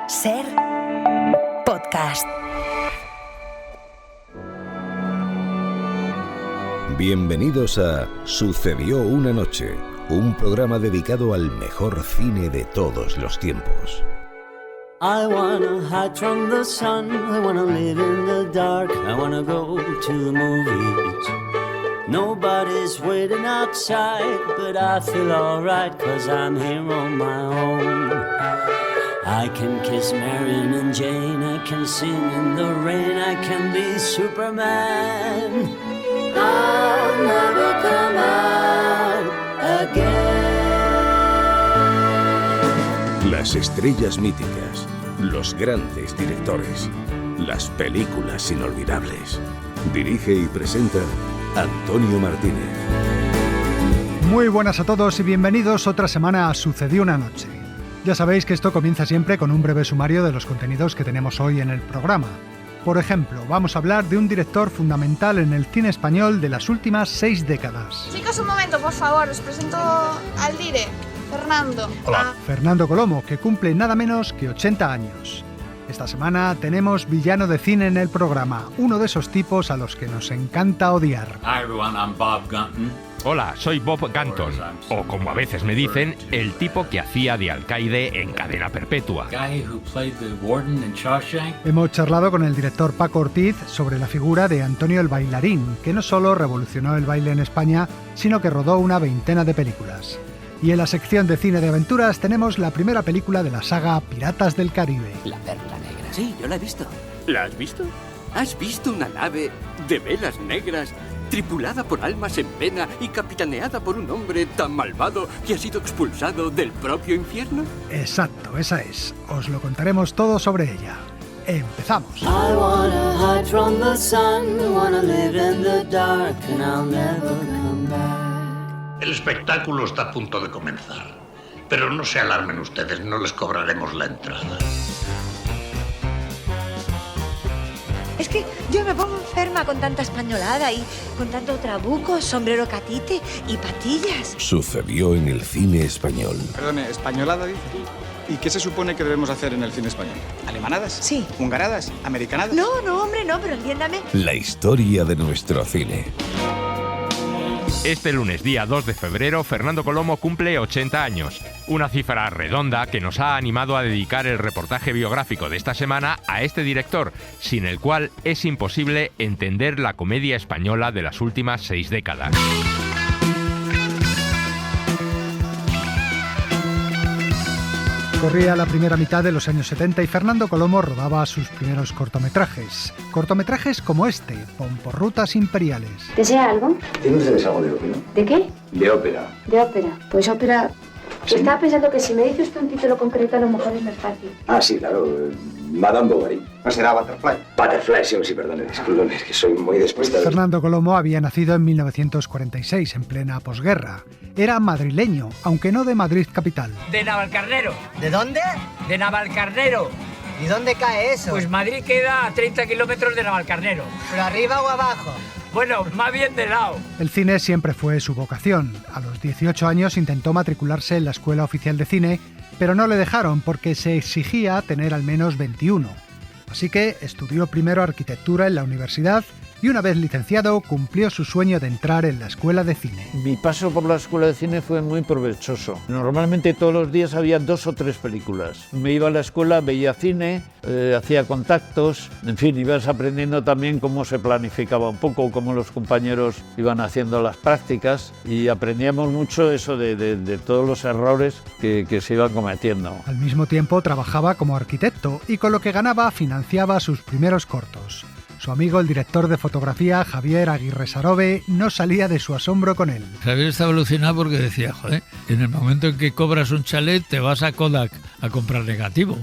Ser podcast. Bienvenidos a Sucedió una noche, un programa dedicado al mejor cine de todos los tiempos. I wanna hide from the sun, I wanna live in the dark, I wanna go to the movies. Nobody's waiting outside, but I feel alright, 'cause I'm here on my own. I can kiss Marion and Jane, I can sing in the rain, I can be Superman. I'll never come out again. Las estrellas míticas, los grandes directores, las películas inolvidables. Dirige y presenta Antonio Martínez. Muy buenas a todos y bienvenidos otra semana a Sucedió una noche. Ya sabéis que esto comienza siempre con un breve sumario de los contenidos que tenemos hoy en el programa. Por ejemplo, vamos a hablar de un director fundamental en el cine español de las últimas 6 décadas. Chicos, un momento, por favor, os presento al dire, Fernando. Hola. Fernando Colomo, que cumple nada menos que 80 años. Esta semana tenemos villano de cine en el programa, uno de esos tipos a los que nos encanta odiar. Hi everyone, I'm Bob Gunton. Hola, soy Bob Gunton, o como a veces me dicen, el tipo que hacía de alcaide en Cadena Perpetua. Hemos charlado con el director Paco Ortiz sobre la figura de Antonio el Bailarín, que no solo revolucionó el baile en España, sino que rodó una veintena de películas. Y en la sección de cine de aventuras tenemos la primera película de la saga Piratas del Caribe. La Perla Negra. Sí, yo la he visto. ¿La has visto? ¿Has visto una nave de velas negras, tripulada por almas en pena y capitaneada por un hombre tan malvado que ha sido expulsado del propio infierno? Exacto, esa es. Os lo contaremos todo sobre ella. Empezamos. I wanna hide from the sun, I wanna live in the dark, and I'll never come back. El espectáculo está a punto de comenzar, pero no se alarmen ustedes, no les cobraremos la entrada. Es que yo me pongo enferma con tanta españolada y con tanto trabuco, sombrero catite y patillas. Sucedió en el cine español. Perdone, ¿españolada dice? ¿Y qué se supone que debemos hacer en el cine español? ¿Alemanadas? Sí. ¿Hungaradas? ¿Americanadas? No, hombre, no, pero entiéndame. La historia de nuestro cine. Este lunes, día 2 de febrero, Fernando Colomo cumple 80 años. Una cifra redonda que nos ha animado a dedicar el reportaje biográfico de esta semana a este director, sin el cual es imposible entender la comedia española de las últimas 6 décadas. Corría la primera mitad de los años 70 y Fernando Colomo rodaba sus primeros cortometrajes. Cortometrajes como este, Pomporrutas Imperiales. ¿Desea algo? ¿Tiene ustedes algo de ópera? ¿De qué? De ópera. De ópera. Pues ópera... ¿Sí? Estaba pensando que si me dice usted un título concreto a lo mejor es más fácil. Ah, sí, claro. Madame Bovary. ¿No será Butterfly? Butterfly, sí, perdone, discúlpeme, es que soy muy despistado. Fernando Colomo había nacido en 1946, en plena posguerra. Era madrileño, aunque no de Madrid capital. De Navalcarnero. ¿De dónde? De Navalcarnero. ¿Y dónde cae eso? Pues Madrid queda a 30 kilómetros de Navalcarnero. ¿Pero arriba o abajo? Bueno, más bien de lado. El cine siempre fue su vocación. A los 18 años intentó matricularse en la Escuela Oficial de Cine, pero no le dejaron porque se exigía tener al menos 21. Así que estudió primero arquitectura en la universidad y una vez licenciado cumplió su sueño de entrar en la Escuela de Cine. Mi paso por la Escuela de Cine fue muy provechoso. Normalmente todos los días había 2 o 3 películas. Me iba a la escuela, veía cine, hacía contactos, en fin, ibas aprendiendo también cómo se planificaba un poco, cómo los compañeros iban haciendo las prácticas y aprendíamos mucho eso de todos los errores que se iban cometiendo. Al mismo tiempo trabajaba como arquitecto y con lo que ganaba financiaba sus primeros cortos. Su amigo, el director de fotografía, Javier Aguirre Sarobe, no salía de su asombro con él. Javier estaba alucinado porque decía, joder, en el momento en que cobras un chalet te vas a Kodak a comprar negativo,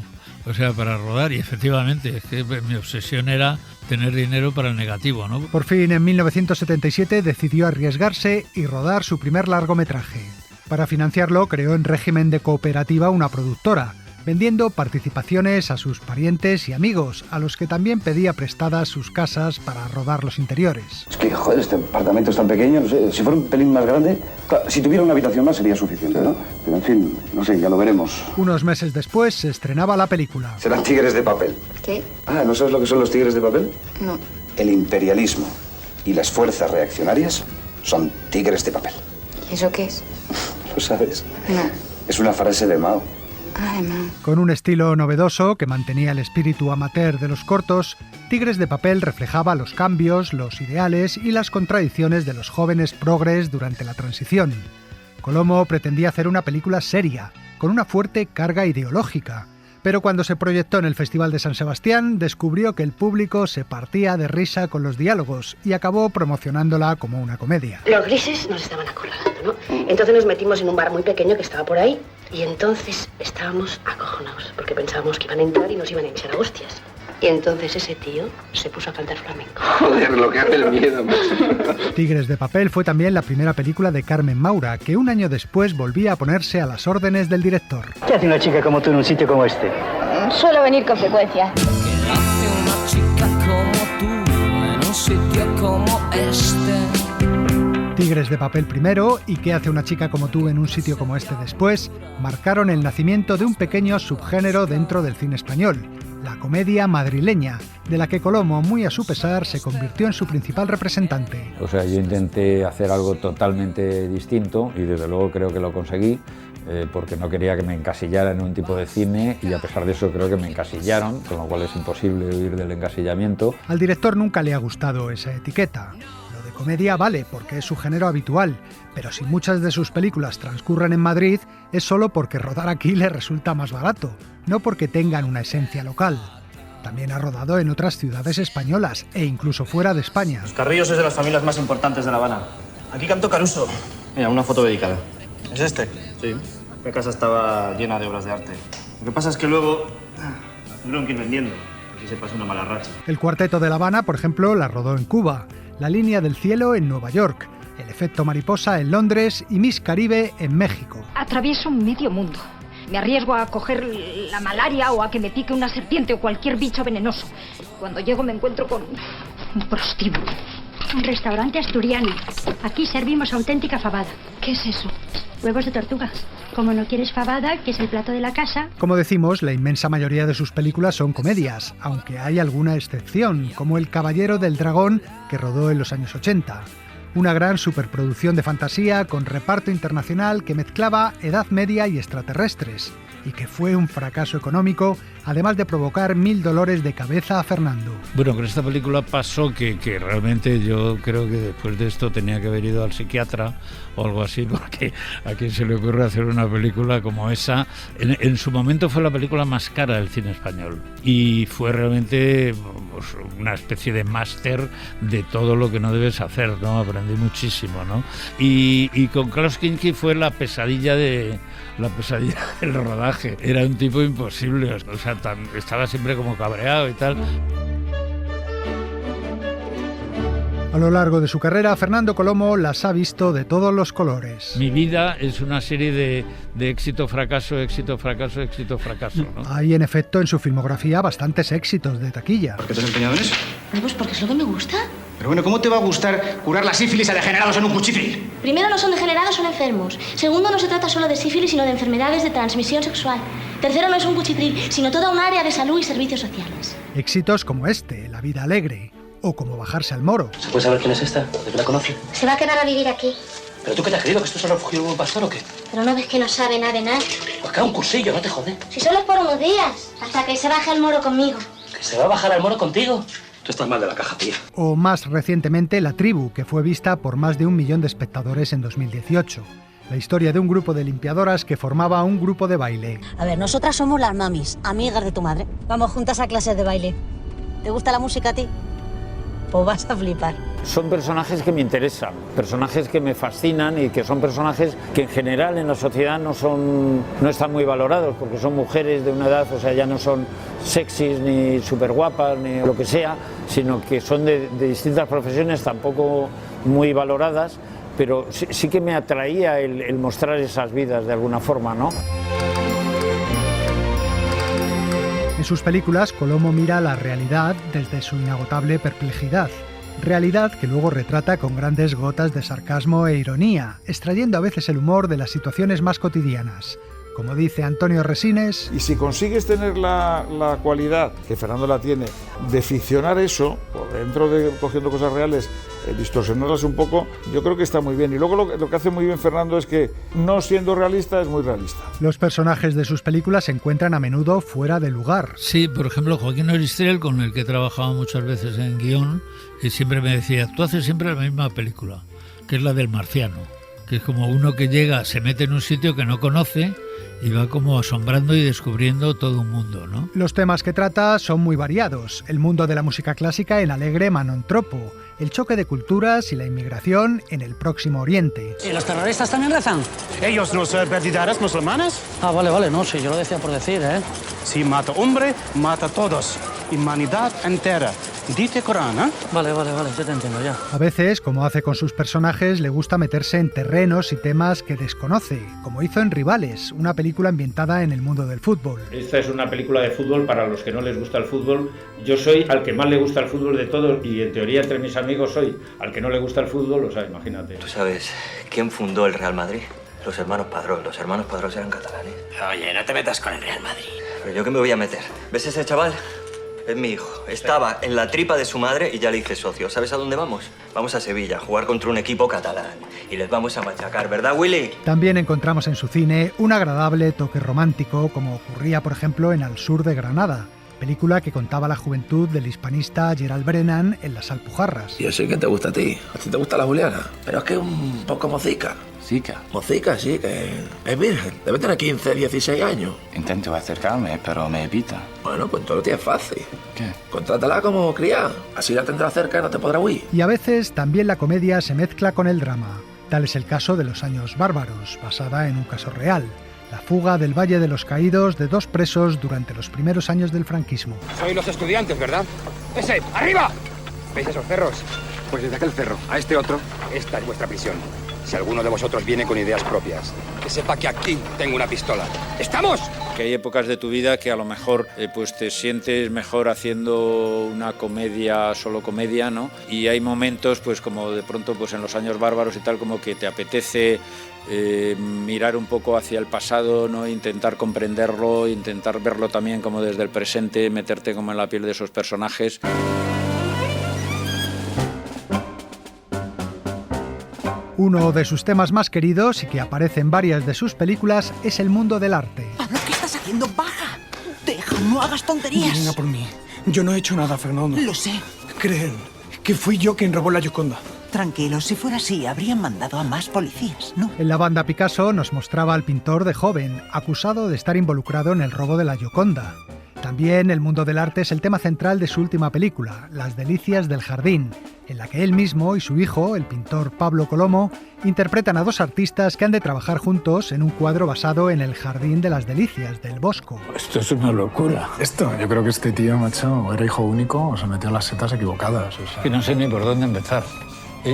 o sea, para rodar, y efectivamente, es que mi obsesión era tener dinero para el negativo, ¿no? Por fin, en 1977, decidió arriesgarse y rodar su primer largometraje. Para financiarlo, creó en régimen de cooperativa una productora, vendiendo participaciones a sus parientes y amigos, a los que también pedía prestadas sus casas para rodar los interiores. Es que, joder, este apartamento es tan pequeño, no sé, si fuera un pelín más grande, claro, si tuviera una habitación más sería suficiente, ¿no? Pero en fin, no sé, ya lo veremos. Unos meses después se estrenaba la película. Serán tigres de papel. ¿Qué? Ah, ¿no sabes lo que son los tigres de papel? No. El imperialismo y las fuerzas reaccionarias son tigres de papel. ¿Y eso qué es? ¿Lo sabes? No. Es una frase de Mao. Con un estilo novedoso que mantenía el espíritu amateur de los cortos, Tigres de Papel reflejaba los cambios, los ideales y las contradicciones de los jóvenes progres durante la transición. Colomo pretendía hacer una película seria, con una fuerte carga ideológica, pero cuando se proyectó en el Festival de San Sebastián descubrió que el público se partía de risa con los diálogos y acabó promocionándola como una comedia. Los grises nos estaban acorralando, ¿no? Entonces nos metimos en un bar muy pequeño que estaba por ahí y entonces estábamos acojonados porque pensábamos que iban a entrar y nos iban a hinchar a hostias. Y entonces ese tío se puso a cantar flamenco. Joder, lo que hace el miedo, macho. Tigres de Papel fue también la primera película de Carmen Maura, que un año después volvía a ponerse a las órdenes del director. ¿Qué hace una chica como tú en un sitio como este? Suelo venir con frecuencia. Tigres de Papel primero y ¿Qué hace una chica como tú en un sitio como este después? Marcaron el nacimiento de un pequeño subgénero dentro del cine español, la comedia madrileña, de la que Colomo, muy a su pesar, se convirtió en su principal representante. O sea, yo intenté hacer algo totalmente distinto y desde luego creo que lo conseguí, porque no quería que me encasillara en un tipo de cine y a pesar de eso creo que me encasillaron, con lo cual es imposible huir del encasillamiento. Al director nunca le ha gustado esa etiqueta. Lo de comedia vale porque es su género habitual, pero si muchas de sus películas transcurren en Madrid es solo porque rodar aquí le resulta más barato, no porque tengan una esencia local. También ha rodado en otras ciudades españolas e incluso fuera de España. Los Carrillos es de las familias más importantes de La Habana. Aquí cantó Caruso. Mira, una foto dedicada. ¿Es este? Sí. La casa estaba llena de obras de arte. Lo que pasa es que luego tuvieron que ir vendiendo. Aquí se pasó una mala racha. El Cuarteto de La Habana, por ejemplo, la rodó en Cuba, La Línea del Cielo en Nueva York, El Efecto Mariposa en Londres y Miss Caribe en México. Atravieso medio mundo. Me arriesgo a coger la malaria o a que me pique una serpiente o cualquier bicho venenoso. Cuando llego me encuentro con un prostíbulo. Un restaurante asturiano. Aquí servimos auténtica fabada. ¿Qué es eso? Huevos de tortuga. Como no quieres fabada, que es el plato de la casa... Como decimos, la inmensa mayoría de sus películas son comedias, aunque hay alguna excepción, como El Caballero del Dragón, que rodó en los años 80. Una gran superproducción de fantasía con reparto internacional que mezclaba Edad Media y extraterrestres, y que fue un fracaso económico, además de provocar 1000 dolores de cabeza a Fernando. Bueno, con esta película pasó que realmente yo creo que después de esto tenía que haber ido al psiquiatra o algo así, porque a quién se le ocurre hacer una película como esa. En su momento fue la película más cara del cine español y fue realmente pues, una especie de máster de todo lo que no debes hacer, ¿no? Aprendí muchísimo, ¿no? Y con Klaus Kinski fue la pesadilla del rodaje. Era un tipo imposible, o sea, estaba siempre como cabreado y tal. A lo largo de su carrera, Fernando Colomo las ha visto de todos los colores. Mi vida es una serie de éxito, fracaso, éxito, fracaso, éxito, fracaso, ¿no? Hay, en efecto, en su filmografía bastantes éxitos de taquilla. ¿Por qué te has empeñado en eso? Pues porque es lo que me gusta. Pero bueno, ¿cómo te va a gustar curar la sífilis a degenerados en un cuchitril? Primero, no son degenerados, son enfermos. Segundo, no se trata solo de sífilis, sino de enfermedades de transmisión sexual. Tercero, no es un cuchitril, sino toda un área de salud y servicios sociales. Éxitos como este, La vida alegre, o como Bajarse al moro. ¿Se puede saber quién es esta? ¿De qué la conoce? ¿Se va a quedar a vivir aquí? ¿Pero tú qué te has creído? ¿Que esto es un refugio de un pastor o qué? Pero no ves que no sabe nada de nada. Pues que un cursillo, no te jode. Si solo es por unos días, hasta que se baje el moro conmigo. ¿Que se va a bajar al moro contigo? Tú estás mal de la caja, tía. O más recientemente La tribu, que fue vista por más de 1 millón de espectadores en 2018. La historia de un grupo de limpiadoras que formaba un grupo de baile. A ver, nosotras somos las mamis, amigas de tu madre. Vamos juntas a clases de baile. ¿Te gusta la música a ti? Pues vas a flipar. Son personajes que me interesan, personajes que me fascinan y que son personajes que en general en la sociedad no están muy valorados porque son mujeres de una edad, o sea, ya no son sexys ni súper guapas ni lo que sea, sino que son de distintas profesiones tampoco muy valoradas, pero sí que me atraía el mostrar esas vidas de alguna forma, ¿no? En sus películas, Colomo mira la realidad desde su inagotable perplejidad. Realidad que luego retrata con grandes gotas de sarcasmo e ironía, extrayendo a veces el humor de las situaciones más cotidianas. Como dice Antonio Resines... Y si consigues tener la cualidad, que Fernando la tiene, de ficcionar eso, por dentro de cogiendo cosas reales, distorsionarlas un poco, yo creo que está muy bien. Y luego lo que hace muy bien Fernando es que, no siendo realista, es muy realista. Los personajes de sus películas se encuentran a menudo fuera de lugar. Sí, por ejemplo, Joaquín Oristrel, con el que he trabajado muchas veces en guión, y siempre me decía, tú haces siempre la misma película, que es la del marciano, que es como uno que llega, se mete en un sitio que no conoce y va como asombrando y descubriendo todo un mundo, ¿no? Los temas que trata son muy variados. El mundo de la música clásica en Alegre Manontropo, el choque de culturas y la inmigración en el Próximo Oriente. ¿Y los terroristas también rezan? ¿Ellos no son verdaderos musulmanes? Ah, vale, no sé, yo lo decía por decir, ¿eh? Si mata hombre, mata a todos. Humanidad entera. Dite Corán, ¿eh? Vale, yo te entiendo ya. A veces, como hace con sus personajes, le gusta meterse en terrenos y temas que desconoce, como hizo en Rivales, una película ambientada en el mundo del fútbol. Esta es una película de fútbol para los que no les gusta el fútbol. Yo soy al que más le gusta el fútbol de todos y en teoría entre mis amigos soy al que no le gusta el fútbol, o sea, imagínate. ¿Tú sabes quién fundó el Real Madrid? Los hermanos Padrón. Los hermanos Padrón eran catalanes. Oye, no te metas con el Real Madrid. ¿Pero yo qué me voy a meter? ¿Ves ese chaval? Es mi hijo. Estaba en la tripa de su madre y ya le hice socio. ¿Sabes a dónde vamos? Vamos a Sevilla a jugar contra un equipo catalán. Y les vamos a machacar, ¿verdad, Willy? También encontramos en su cine un agradable toque romántico, como ocurría, por ejemplo, en Al sur de Granada, película que contaba la juventud del hispanista Gerald Brennan en Las Alpujarras. Yo sé que te gusta a ti te gusta la Juliana, pero es que es un poco mocica. Mocica, sí, que es virgen, debe tener 15, 16 años. Intento acercarme, pero me evita. Bueno, pues todo lo tienes fácil. ¿Qué? Contrátala como criada, así la tendrás cerca y no te podrá huir. Y a veces también la comedia se mezcla con el drama. Tal es el caso de Los años bárbaros, basada en un caso real. La fuga del Valle de los Caídos de 2 presos durante los primeros años del franquismo. Sois los estudiantes, ¿verdad? ¡Ese! ¡Arriba! ¿Veis esos cerros? Pues desde aquel cerro a este otro, esta es vuestra prisión. Si alguno de vosotros viene con ideas propias, que sepa que aquí tengo una pistola. ¡Estamos! Que hay épocas de tu vida que a lo mejor pues te sientes mejor haciendo una comedia, solo comedia, ¿no? Y hay momentos, pues como de pronto pues en Los años bárbaros y tal, como que te apetece mirar un poco hacia el pasado, ¿no? Intentar comprenderlo, intentar verlo también como desde el presente, meterte como en la piel de esos personajes. Uno de sus temas más queridos y que aparece en varias de sus películas es el mundo del arte. Pablo, ¿qué estás haciendo? ¡Baja! Deja, no hagas tonterías. Venga por mí. Yo no he hecho nada, Fernando. Lo sé. Creen que fui yo quien robó la Gioconda. Tranquilo, si fuera así, habrían mandado a más policías, ¿no? En la banda Picasso nos mostraba al pintor de joven, acusado de estar involucrado en el robo de la Gioconda. También el mundo del arte es el tema central de su última película, Las delicias del jardín, en la que él mismo y su hijo, el pintor Pablo Colomo, interpretan a 2 artistas que han de trabajar juntos en un cuadro basado en el Jardín de las Delicias del Bosco. Esto es una locura. Yo creo que este tío, macho, era hijo único o se metió en las setas equivocadas. O sea... Que no sé ni por dónde empezar.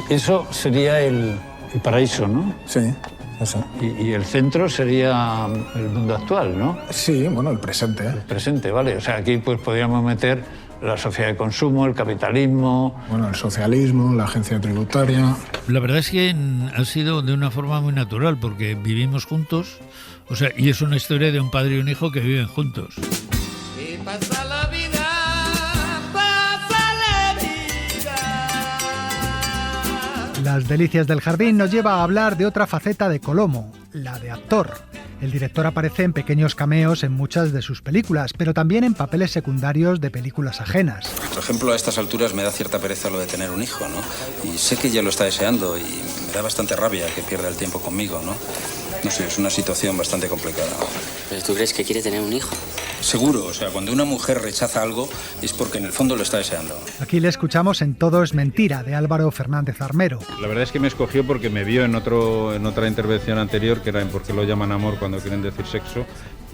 Eso sería el paraíso, ¿no? Sí. Eso. Y el centro sería el mundo actual, ¿no? Sí, bueno, el presente. El presente, vale. O sea, aquí pues podríamos meter la sociedad de consumo, el capitalismo... Bueno, el socialismo, la agencia tributaria... La verdad es que ha sido de una forma muy natural, porque vivimos juntos, o sea, y es una historia de un padre y un hijo que viven juntos. Y pasa la vida, Las delicias del jardín nos lleva a hablar de otra faceta de Colomo, la de actor. El director aparece en pequeños cameos en muchas de sus películas, pero también en papeles secundarios de películas ajenas. Por ejemplo, a estas alturas me da cierta pereza lo de tener un hijo, ¿no? Y sé que ya lo está deseando y me da bastante rabia que pierda el tiempo conmigo, ¿no? No sé, es una situación bastante complicada. ¿Pero tú crees que quiere tener un hijo? Seguro, o sea, cuando una mujer rechaza algo es porque en el fondo lo está deseando. Aquí le escuchamos en Todo es mentira, de Álvaro Fernández Armero. La verdad es que me escogió porque me vio en otra intervención anterior, que era en ¿Por qué lo llaman amor cuando quieren decir sexo?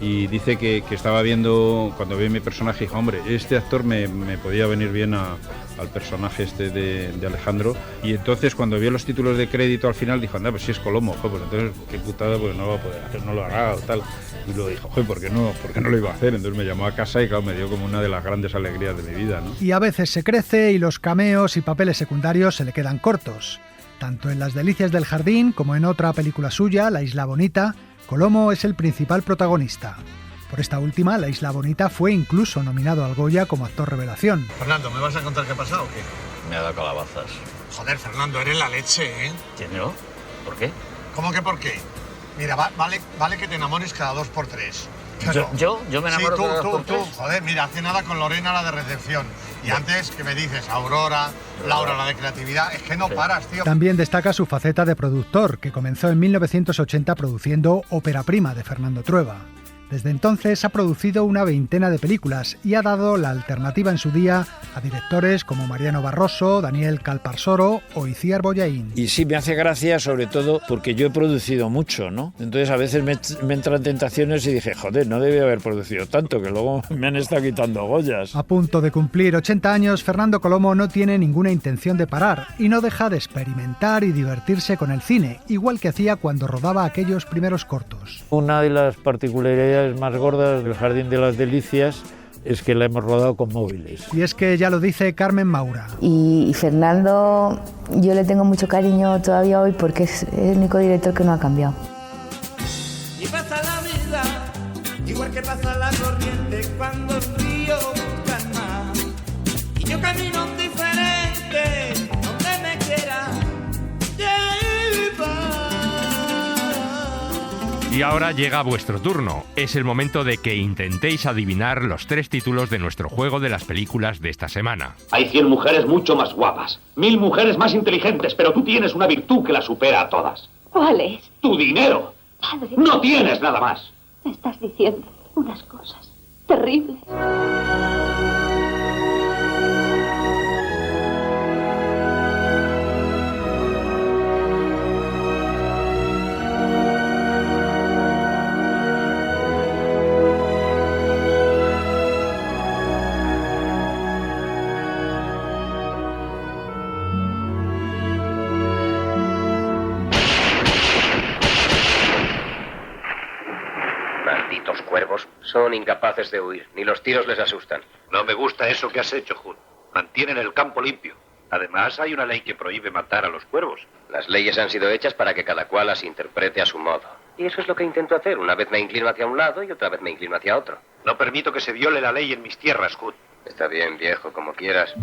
y dice que estaba viendo, cuando ve mi personaje, dijo, hombre, este actor me podía venir bien al personaje este de Alejandro, y entonces cuando vio los títulos de crédito al final dijo, anda, pues si es Colomo, pues entonces qué putada, pues no lo va a poder hacer, no lo hará o tal, y luego dijo, ¿por qué no lo iba a hacer? Entonces me llamó a casa y claro, me dio como una de las grandes alegrías de mi vida, ¿no? Y a veces se crece y los cameos y papeles secundarios se le quedan cortos. Tanto en Las delicias del jardín como en otra película suya, La isla bonita, Colomo es el principal protagonista. Por esta última, La isla bonita fue incluso nominado al Goya como actor revelación. Fernando, ¿me vas a contar qué ha pasado o qué? Me ha dado calabazas. Joder, Fernando, eres la leche, ¿eh? ¿Quién no? ¿Por qué? ¿Cómo que por qué? Mira, vale que te enamores cada 2 por 3. Pero... ¿Yo me enamoro cada 2 por 3? Tú. Joder, mira, hace nada con Lorena, la de recepción. Y antes que me dices Aurora, Laura, la de creatividad, es que no paras, tío. También destaca su faceta de productor, que comenzó en 1980 produciendo Ópera Prima de Fernando Trueba. Desde entonces ha producido una veintena de películas y ha dado la alternativa en su día a directores como Mariano Barroso, Daniel Calparsoro o Itziar Bollaín. Y sí, me hace gracia sobre todo porque yo he producido mucho, ¿no? Entonces a veces me entran tentaciones y dije, joder, no debía haber producido tanto, que luego me han estado quitando Goyas. A punto de cumplir 80 años, Fernando Colomo no tiene ninguna intención de parar y no deja de experimentar y divertirse con el cine, igual que hacía cuando rodaba aquellos primeros cortos. Una de las particularidades más gordas del Jardín de las Delicias es que la hemos rodado con móviles. Y es que ya lo dice Carmen Maura. Y Fernando, yo le tengo mucho cariño todavía hoy porque es el único director que no ha cambiado. Y pasa la vida, igual que pasa la corriente cuando el río calma. Y yo camino diferente, donde me quiera llevar. Y ahora llega vuestro turno. Es el momento de que intentéis adivinar los 3 títulos de nuestro juego de las películas de esta semana. Hay 100 mujeres mucho más guapas, 1000 mujeres más inteligentes, pero tú tienes una virtud que la supera a todas. ¿Cuál es? ¡Tu dinero! Padre. No tienes nada más. Me estás diciendo unas cosas terribles. Malditos cuervos. Son incapaces de huir. Ni los tiros les asustan. No me gusta eso que has hecho, Jun. Mantienen el campo limpio. Además, hay una ley que prohíbe matar a los cuervos. Las leyes han sido hechas para que cada cual las interprete a su modo. Y eso es lo que intento hacer. Una vez me inclino hacia un lado y otra vez me inclino hacia otro. No permito que se viole la ley en mis tierras, Jun. Está bien, viejo, como quieras.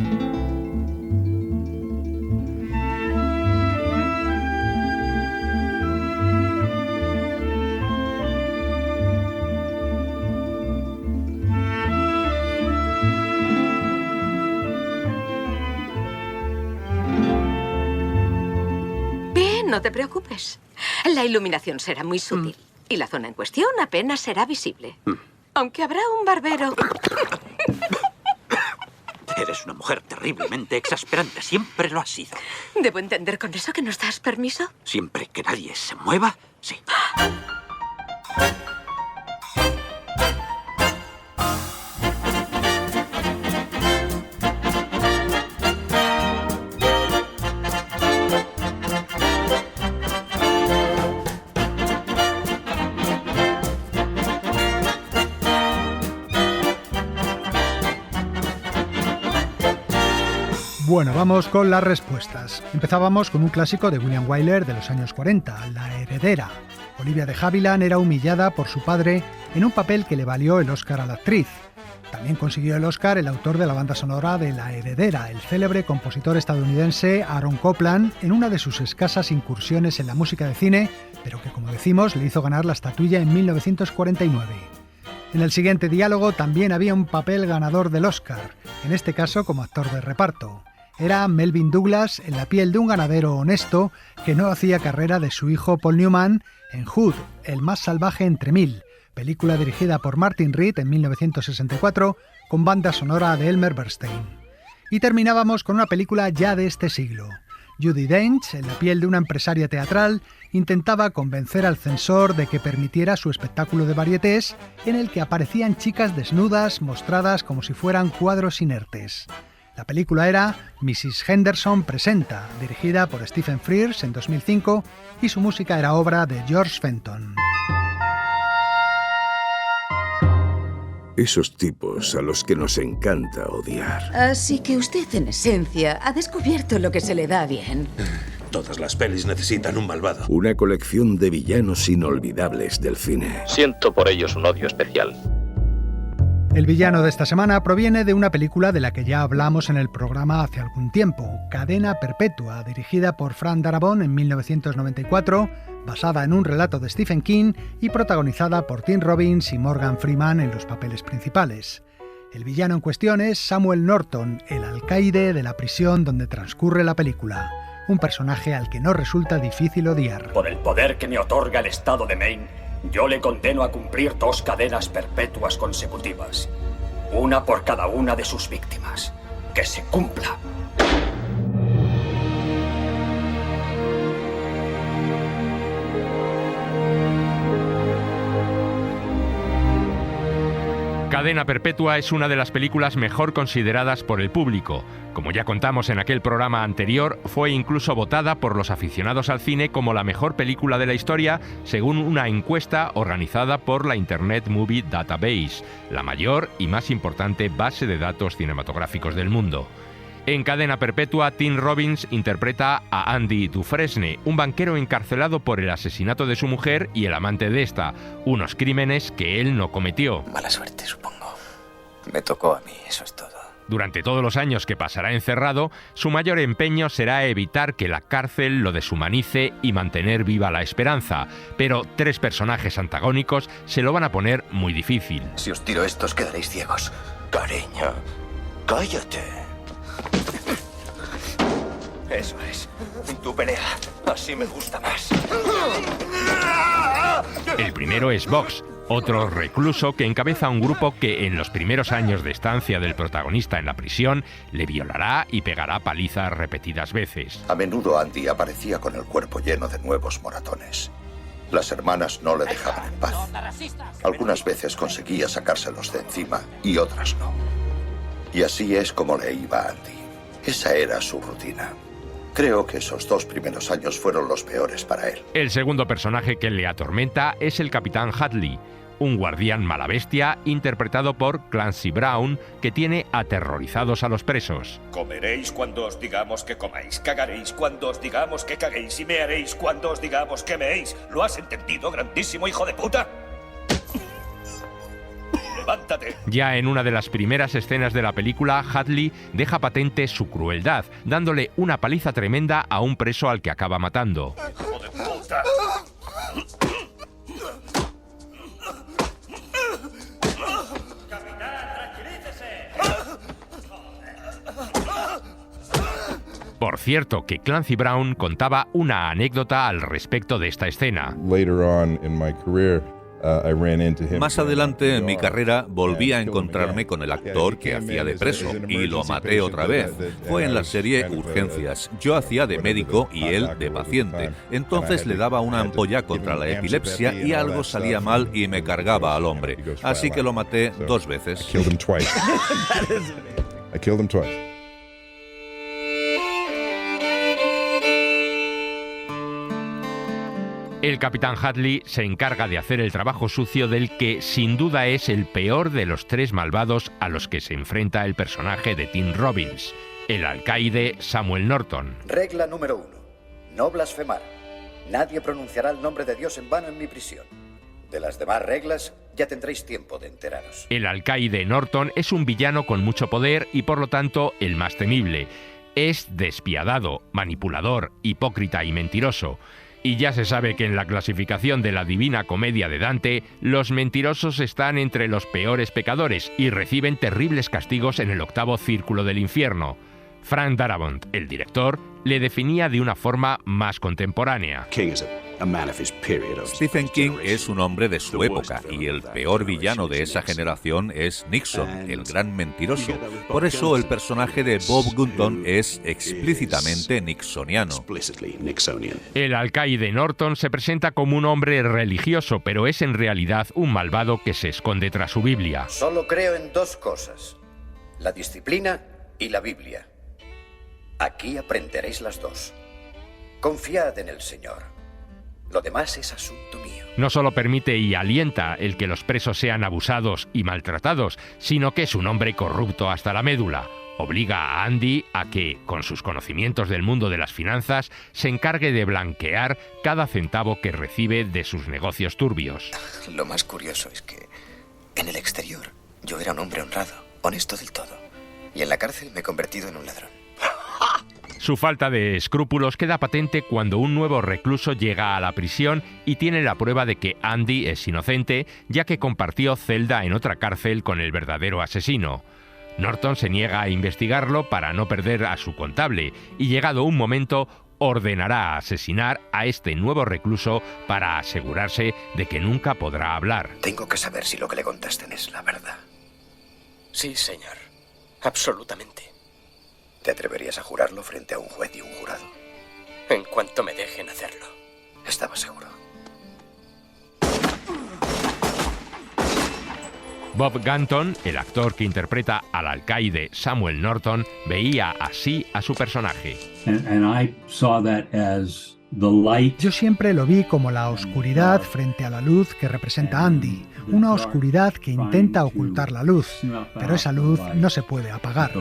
No te preocupes. La iluminación será muy sutil. Y la zona en cuestión apenas será visible. Aunque habrá un barbero. Eres una mujer terriblemente exasperante. Siempre lo has sido. ¿Debo entender con eso que nos das permiso? Siempre que nadie se mueva, sí. Bueno, vamos con las respuestas. Empezábamos con un clásico de William Wyler de los años 40, La heredera. Olivia de Havilland era humillada por su padre en un papel que le valió el Oscar a la actriz. También consiguió el Oscar el autor de la banda sonora de La heredera, el célebre compositor estadounidense Aaron Copland, en una de sus escasas incursiones en la música de cine, pero que, como decimos, le hizo ganar la estatuilla en 1949. En el siguiente diálogo también había un papel ganador del Oscar, en este caso como actor de reparto. Era Melvyn Douglas en la piel de un ganadero honesto que no hacía carrera de su hijo Paul Newman en Hood, el más salvaje entre mil, película dirigida por Martin Reed en 1964 con banda sonora de Elmer Bernstein. Y terminábamos con una película ya de este siglo. Judi Dench, en la piel de una empresaria teatral, intentaba convencer al censor de que permitiera su espectáculo de varietés en el que aparecían chicas desnudas mostradas como si fueran cuadros inertes. La película era Mrs. Henderson presenta, dirigida por Stephen Frears en 2005, y su música era obra de George Fenton. Esos tipos a los que nos encanta odiar. Así que usted, en esencia, ha descubierto lo que se le da bien. Todas las pelis necesitan un malvado. Una colección de villanos inolvidables del cine. Siento por ellos un odio especial. El villano de esta semana proviene de una película de la que ya hablamos en el programa hace algún tiempo, Cadena Perpetua, dirigida por Frank Darabont en 1994, basada en un relato de Stephen King y protagonizada por Tim Robbins y Morgan Freeman en los papeles principales. El villano en cuestión es Samuel Norton, el alcaide de la prisión donde transcurre la película, un personaje al que no resulta difícil odiar. Por el poder que me otorga el estado de Maine, yo le condeno a cumplir 2 cadenas perpetuas consecutivas, una por cada una de sus víctimas. ¡Que se cumpla! Cadena Perpetua es una de las películas mejor consideradas por el público. Como ya contamos en aquel programa anterior, fue incluso votada por los aficionados al cine como la mejor película de la historia, según una encuesta organizada por la Internet Movie Database, la mayor y más importante base de datos cinematográficos del mundo. En Cadena Perpetua, Tim Robbins interpreta a Andy Dufresne, un banquero encarcelado por el asesinato de su mujer y el amante de esta, unos crímenes que él no cometió. Mala suerte, supongo. Me tocó a mí, eso es todo. Durante todos los años que pasará encerrado, su mayor empeño será evitar que la cárcel lo deshumanice y mantener viva la esperanza. Pero 3 personajes antagónicos se lo van a poner muy difícil. Si os tiro estos, quedaréis ciegos. Cariño, cállate. Eso es. Tu pelea. Así me gusta más. El primero es Vox, otro recluso que encabeza un grupo que en los primeros años de estancia del protagonista en la prisión le violará y pegará palizas repetidas veces. A menudo Andy aparecía con el cuerpo lleno de nuevos moratones. Las hermanas no le dejaban en paz. Algunas veces conseguía sacárselos de encima y otras no. Y así es como le iba a Andy. Esa era su rutina. Creo que esos 2 primeros años fueron los peores para él. El segundo personaje que le atormenta es el Capitán Hadley, un guardián mala bestia interpretado por Clancy Brown que tiene aterrorizados a los presos. Comeréis cuando os digamos que comáis, cagaréis cuando os digamos que caguéis y mearéis cuando os digamos que meéis. ¿Lo has entendido, grandísimo hijo de puta? ¡Levántate! Ya en una de las primeras escenas de la película, Hadley deja patente su crueldad, dándole una paliza tremenda a un preso al que acaba matando. ¡Hijo de puta! Por cierto, que Clancy Brown contaba una anécdota al respecto de esta escena. Más adelante en mi carrera volví a encontrarme con el actor que hacía de preso y lo maté otra vez. Fue en la serie Urgencias. Yo hacía de médico y él de paciente. Entonces le daba una ampolla contra la epilepsia y algo salía mal y me cargaba al hombre. Así que lo maté 2 veces. El Capitán Hadley se encarga de hacer el trabajo sucio del que sin duda es el peor de los 3 malvados a los que se enfrenta el personaje de Tim Robbins, el alcaide Samuel Norton. Regla número 1. No blasfemar. Nadie pronunciará el nombre de Dios en vano en mi prisión. De las demás reglas ya tendréis tiempo de enteraros. El alcaide Norton es un villano con mucho poder y por lo tanto el más temible. Es despiadado, manipulador, hipócrita y mentiroso. Y ya se sabe que en la clasificación de la Divina Comedia de Dante, los mentirosos están entre los peores pecadores y reciben terribles castigos en el 8º círculo del infierno. Frank Darabont, el director, le definía de una forma más contemporánea. Stephen King es un hombre de su época y el peor villano de esa generación es Nixon, el gran mentiroso. Por eso el personaje de Bob Gunton es explícitamente nixoniano. El alcaide Norton se presenta como un hombre religioso, pero es en realidad un malvado que se esconde tras su Biblia. Solo creo en dos cosas: la disciplina y la Biblia. Aquí aprenderéis las dos. Confiad en el Señor. Lo demás es asunto mío. No solo permite y alienta el que los presos sean abusados y maltratados, sino que es un hombre corrupto hasta la médula. Obliga a Andy a que, con sus conocimientos del mundo de las finanzas, se encargue de blanquear cada centavo que recibe de sus negocios turbios. Lo más curioso es que, en el exterior, yo era un hombre honrado, honesto del todo. Y en la cárcel me he convertido en un ladrón. Su falta de escrúpulos queda patente cuando un nuevo recluso llega a la prisión y tiene la prueba de que Andy es inocente, ya que compartió celda en otra cárcel con el verdadero asesino. Norton se niega a investigarlo para no perder a su contable y, llegado un momento, ordenará asesinar a este nuevo recluso para asegurarse de que nunca podrá hablar. Tengo que saber si lo que le contesten es la verdad. Sí, señor. Absolutamente. ¿Te atreverías a jurarlo frente a un juez y un jurado? En cuanto me dejen hacerlo. Estaba seguro. Bob Gunton, el actor que interpreta al alcaide Samuel Norton, veía así a su personaje. Yo siempre lo vi como la oscuridad frente a la luz que representa Andy, una oscuridad que intenta ocultar la luz, pero esa luz no se puede apagar.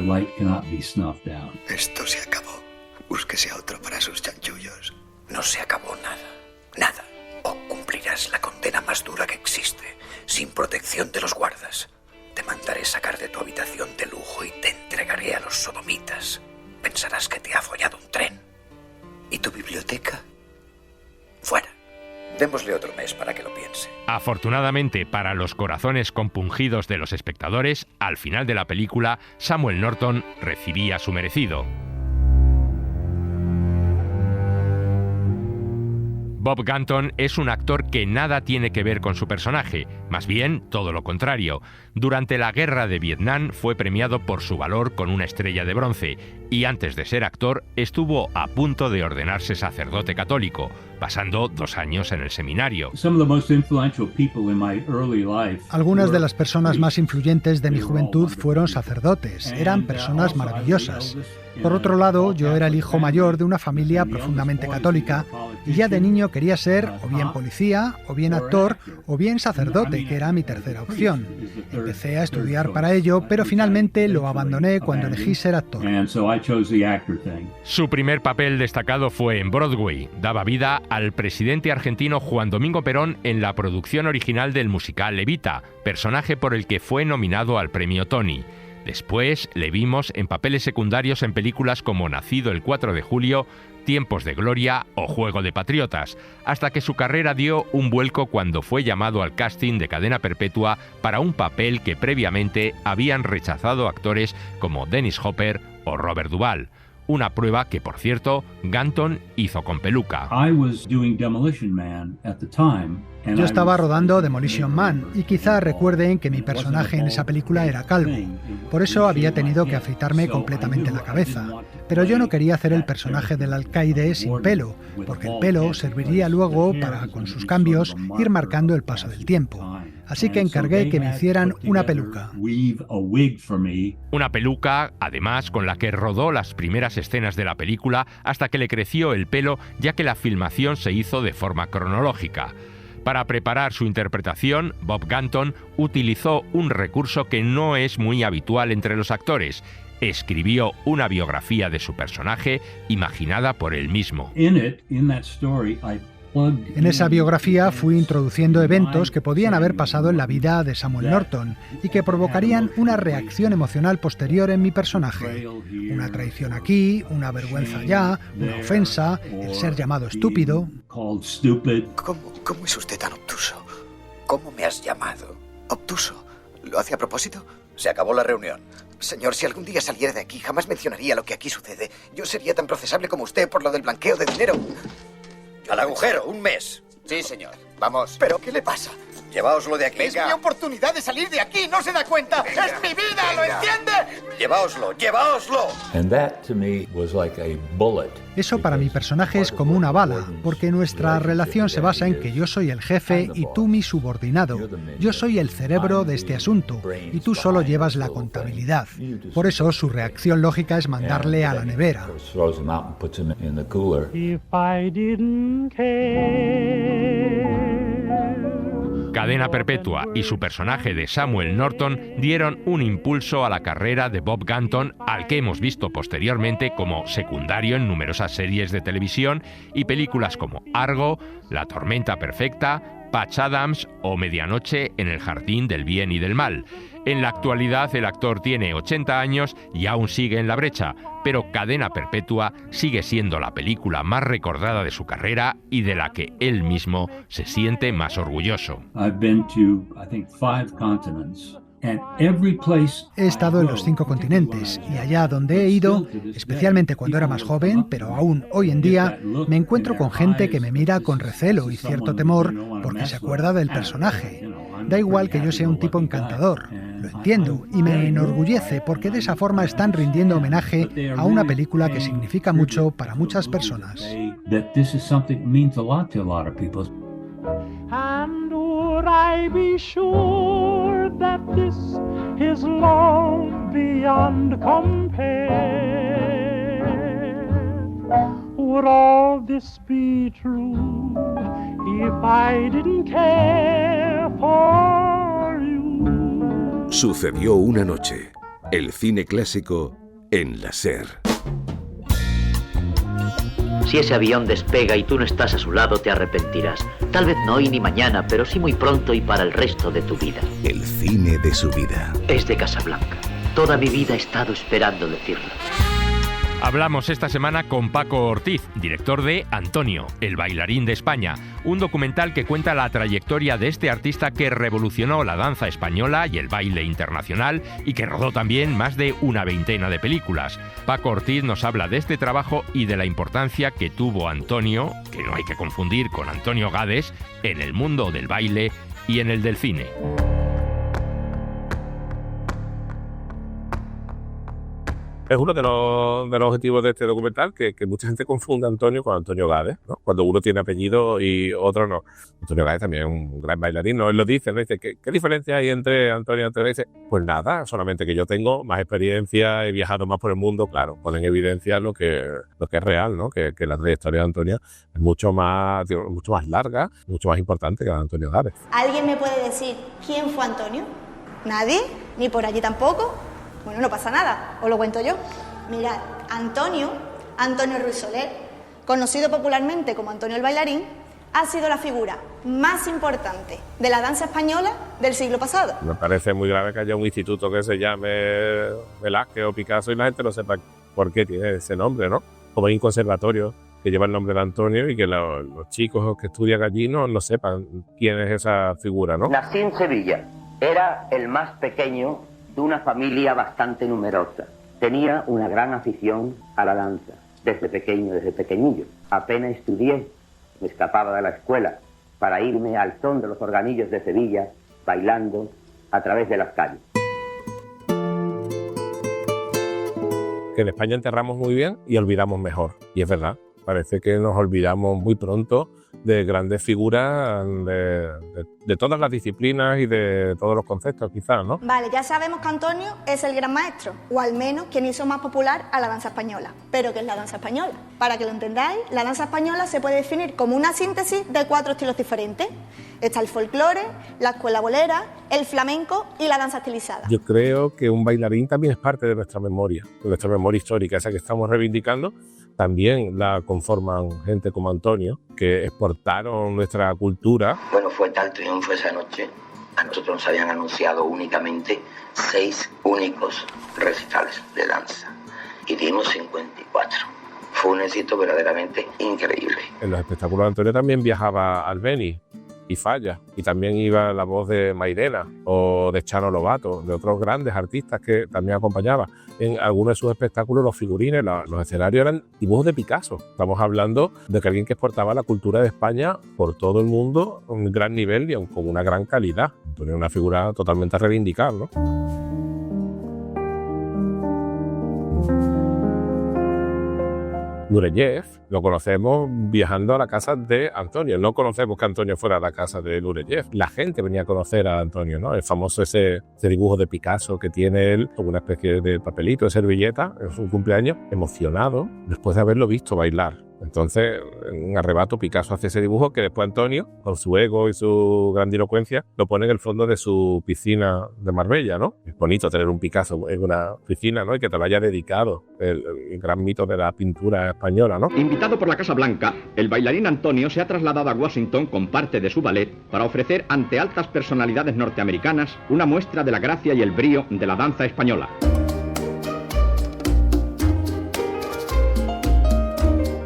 Esto se acabó. Búsquese a otro para sus chanchullos. No se acabó nada. Nada. O cumplirás la condena más dura que existe, sin protección de los guardas. Te mandaré sacar de tu habitación de lujo y te entregaré a los sodomitas. Pensarás que te ha follado un tren. ¿Y tu biblioteca? Fuera. Démosle otro mes para que lo piense. Afortunadamente para los corazones compungidos de los espectadores, al final de la película, Samuel Norton recibía su merecido. Bob Gunton es un actor que nada tiene que ver con su personaje, más bien todo lo contrario. Durante la Guerra de Vietnam fue premiado por su valor con una estrella de bronce y antes de ser actor estuvo a punto de ordenarse sacerdote católico, pasando 2 años en el seminario. Algunas de las personas más influyentes de mi juventud fueron sacerdotes, eran personas maravillosas. Por otro lado, yo era el hijo mayor de una familia profundamente católica y ya de niño quería ser o bien policía, o bien actor, o bien sacerdote, que era mi tercera opción. Empecé a estudiar para ello, pero finalmente lo abandoné cuando elegí ser actor. Su primer papel destacado fue en Broadway. Daba vida al presidente argentino Juan Domingo Perón en la producción original del musical Evita, personaje por el que fue nominado al premio Tony. Después le vimos en papeles secundarios en películas como Nacido el 4 de julio, Tiempos de Gloria o Juego de Patriotas, hasta que su carrera dio un vuelco cuando fue llamado al casting de Cadena Perpetua para un papel que previamente habían rechazado actores como Dennis Hopper o Robert Duvall. Una prueba que, por cierto, Gunton hizo con peluca. Yo estaba rodando Demolition Man y quizá recuerden que mi personaje en esa película era calvo. Por eso había tenido que afeitarme completamente la cabeza. Pero yo no quería hacer el personaje del alcaide sin pelo, porque el pelo serviría luego para, con sus cambios, ir marcando el paso del tiempo. Así que encargué que me hicieran una peluca. Una peluca, además, con la que rodó las primeras escenas de la película hasta que le creció el pelo, ya que la filmación se hizo de forma cronológica. Para preparar su interpretación, Bob Gunton utilizó un recurso que no es muy habitual entre los actores. Escribió una biografía de su personaje imaginada por él mismo. En esa biografía fui introduciendo eventos que podían haber pasado en la vida de Samuel Norton y que provocarían una reacción emocional posterior en mi personaje. Una traición aquí, una vergüenza allá, una ofensa, el ser llamado estúpido. ¿Cómo es usted tan obtuso? ¿Cómo me has llamado? ¿Obtuso? ¿Lo hace a propósito? Se acabó la reunión. Señor, si algún día saliera de aquí, jamás mencionaría lo que aquí sucede. Yo sería tan procesable como usted por lo del blanqueo de dinero. Al agujero, un mes. Sí, señor. Vamos. ¿Pero qué le pasa? Lleváoslo de aquí. Es mi oportunidad de salir de aquí, ¿no se da cuenta? Venga, ¡Es mi vida, venga. ¿lo entiende? Lleváoslo, lleváoslo. Eso para mi personaje es como una bala, porque nuestra relación se basa en que yo soy el jefe y tú mi subordinado. Yo soy el cerebro de este asunto y tú solo llevas la contabilidad. Por eso su reacción lógica es mandarle a la nevera. Cadena Perpetua y su personaje de Samuel Norton dieron un impulso a la carrera de Bob Gunton, al que hemos visto posteriormente como secundario en numerosas series de televisión y películas como Argo, La tormenta perfecta, Patch Adams o Medianoche en el jardín del bien y del mal. En la actualidad el actor tiene 80 años y aún sigue en la brecha, pero Cadena Perpetua sigue siendo la película más recordada de su carrera y de la que él mismo se siente más orgulloso. He estado en los 5 continentes y allá donde he ido, especialmente cuando era más joven, pero aún hoy en día, me encuentro con gente que me mira con recelo y cierto temor porque se acuerda del personaje. Da igual que yo sea un tipo encantador, lo entiendo y me enorgullece porque de esa forma están rindiendo homenaje a una película que significa mucho para muchas personas. And would I be sure that this is love beyond compare? Would all this be true if I didn't care for you? Sucedió una noche. El cine clásico en la SER. Si ese avión despega y tú no estás a su lado, te arrepentirás. Tal vez no hoy ni mañana, pero sí muy pronto y para el resto de tu vida. El cine de su vida. Es de Casablanca. Toda mi vida he estado esperando decirlo. Hablamos esta semana con Paco Ortiz, director de Antonio, el bailarín de España, un documental que cuenta la trayectoria de este artista que revolucionó la danza española y el baile internacional y que rodó también más de una veintena de películas. Paco Ortiz nos habla de este trabajo y de la importancia que tuvo Antonio, que no hay que confundir con Antonio Gades, en el mundo del baile y en el del cine. Es uno de los objetivos de este documental, que mucha gente confunde a Antonio con Antonio Gades, ¿no? Cuando uno tiene apellido y otro no. Antonio Gades también es un gran bailarín, ¿no? Él lo dice, ¿no? Dice, ¿qué diferencia hay entre Antonio y Antonio Gades? Dice, pues nada, solamente que yo tengo más experiencia, he viajado más por el mundo, claro, pone en evidencia lo que es real, ¿no? Que la trayectoria de Antonio es mucho más larga, mucho más importante que la de Antonio Gades. ¿Alguien me puede decir quién fue Antonio? ¿Nadie? ¿Ni por allí tampoco? Bueno, no pasa nada, os lo cuento yo. Mirad, Antonio Ruiz Soler, conocido popularmente como Antonio el Bailarín, ha sido la figura más importante de la danza española del siglo pasado. Me parece muy grave que haya un instituto que se llame Velázquez o Picasso y la gente no sepa por qué tiene ese nombre, ¿no? Como hay un conservatorio que lleva el nombre de Antonio y que los chicos que estudian allí no sepan quién es esa figura, ¿no? Nací en Sevilla, era el más pequeño de una familia bastante numerosa. Tenía una gran afición a la danza, desde pequeñillo. Apenas estudié, me escapaba de la escuela para irme al son de los organillos de Sevilla, bailando a través de las calles. Que en España enterramos muy bien y olvidamos mejor. Y es verdad, parece que nos olvidamos muy pronto de grandes figuras de todas las disciplinas y de todos los conceptos, quizás, ¿no? Vale, ya sabemos que Antonio es el gran maestro, o al menos quien hizo más popular a la danza española. ¿Pero qué es la danza española? Para que lo entendáis, la danza española se puede definir como una síntesis de 4 estilos diferentes. Está el folclore, la escuela bolera, el flamenco y la danza estilizada. Yo creo que un bailarín también es parte de nuestra memoria histórica, esa que estamos reivindicando. También la conforman gente como Antonio, que exportaron nuestra cultura. Bueno, fue tal triunfo esa noche. A nosotros nos habían anunciado únicamente 6 únicos recitales de danza. Y dimos 54. Fue un éxito verdaderamente increíble. En los espectáculos de Antonio también viajaba Albéniz. y falla. Y también iba la voz de Mairena o de Chano Lobato, de otros grandes artistas que también acompañaba. En algunos de sus espectáculos los figurines, los escenarios eran dibujos de Picasso. Estamos hablando de que alguien que exportaba la cultura de España por todo el mundo a un gran nivel y con una gran calidad. Antonio es una figura totalmente a reivindicar, ¿no? Nureyev lo conocemos viajando a la casa de Antonio. No conocemos que Antonio fuera a la casa de Nureyev. La gente venía a conocer a Antonio, ¿no? El famoso ese dibujo de Picasso que tiene él, como una especie de papelito, de servilleta, en su cumpleaños, emocionado después de haberlo visto bailar. Entonces, en un arrebato, Picasso hace ese dibujo que después Antonio, con su ego y su grandilocuencia, lo pone en el fondo de su piscina de Marbella, ¿no? Es bonito tener un Picasso en una piscina, ¿no? Y que te lo haya dedicado, el gran mito de la pintura española, ¿no? Invitado por la Casa Blanca, el bailarín Antonio se ha trasladado a Washington con parte de su ballet para ofrecer ante altas personalidades norteamericanas una muestra de la gracia y el brío de la danza española.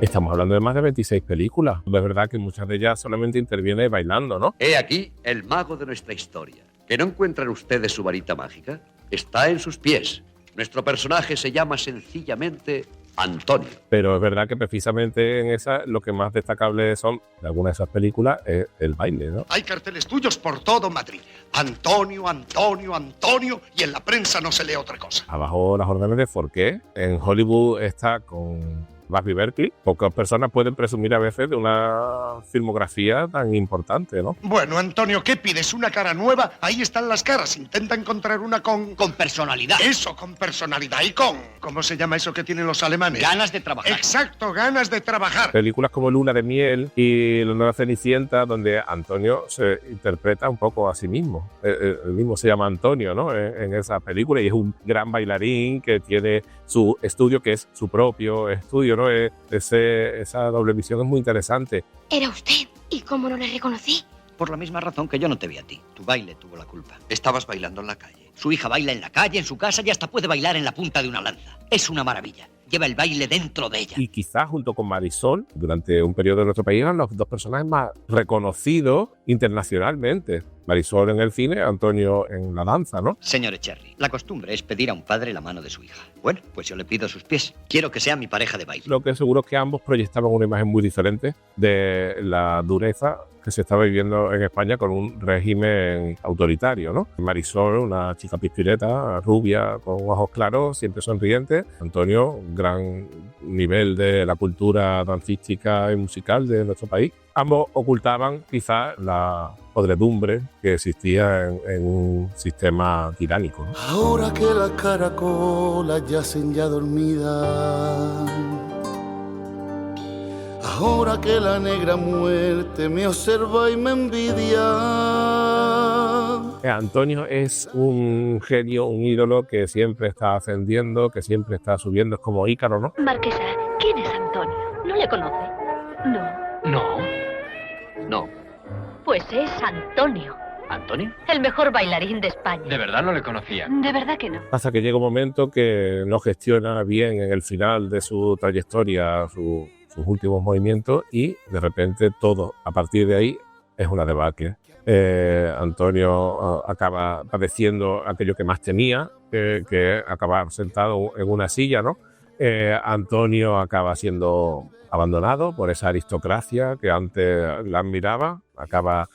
Estamos hablando de más de 26 películas. Es verdad que muchas de ellas solamente interviene bailando, ¿no? He aquí el mago de nuestra historia. ¿Que no encuentran ustedes su varita mágica? Está en sus pies. Nuestro personaje se llama sencillamente Antonio. Pero es verdad que precisamente en esa lo que más destacable son de algunas de esas películas es el baile, ¿no? Hay carteles tuyos por todo Madrid. Antonio, Antonio, Antonio, y en la prensa no se lee otra cosa. Abajo las órdenes de Forqué. En Hollywood está con Busby Berkeley. Pocas personas pueden presumir a veces de una filmografía tan importante, ¿no? Bueno, Antonio, ¿qué pides? ¿Una cara nueva? Ahí están las caras. Intenta encontrar una con personalidad. Eso, con personalidad y con... ¿Cómo se llama eso que tienen los alemanes? Ganas de trabajar. Exacto, ganas de trabajar. Películas como Luna de Miel y La Nueva Cenicienta, donde Antonio se interpreta un poco a sí mismo. Él mismo se llama Antonio, ¿no? En esa película, y es un gran bailarín que tiene su estudio, que es su propio estudio, ¿no? Esa doble visión es muy interesante. Era usted. ¿Y cómo no le reconocí? Por la misma razón que yo no te vi a ti. Tu baile tuvo la culpa. Estabas bailando en la calle. Su hija baila en la calle, en su casa, y hasta puede bailar en la punta de una lanza. Es una maravilla. Lleva el baile dentro de ella. Y quizás junto con Marisol, durante un periodo de nuestro país, eran los dos personajes más reconocidos internacionalmente. Marisol en el cine, Antonio en la danza, ¿no? Señor Echarri, la costumbre es pedir a un padre la mano de su hija. Bueno, pues yo le pido sus pies. Quiero que sea mi pareja de baile. Lo que seguro es que ambos proyectaban una imagen muy diferente de la dureza que se estaba viviendo en España con un régimen autoritario, ¿no? Marisol, una chica pispireta, rubia, con ojos claros, siempre sonriente. Antonio, un gran nivel de la cultura dancística y musical de nuestro país. Ambos ocultaban quizás la podredumbre que existía en un sistema tiránico, ¿no? Ahora que las caracolas yacen ya dormidas, ahora que la negra muerte me observa y me envidia. Antonio es un genio, un ídolo que siempre está ascendiendo, que siempre está subiendo, es como Ícaro, ¿no? Marquesa, ¿quién es Antonio? ¿No le conoce? No. Pues es Antonio. ¿Antonio? El mejor bailarín de España. De verdad no le conocía. De verdad que no. Hasta que llega un momento que no gestiona bien en el final de su trayectoria sus últimos movimientos y de repente todo a partir de ahí es una debacle. Antonio acaba padeciendo aquello que más temía, que acabar sentado en una silla, ¿no? Antonio acaba siendo abandonado por esa aristocracia que antes la admiraba, acaba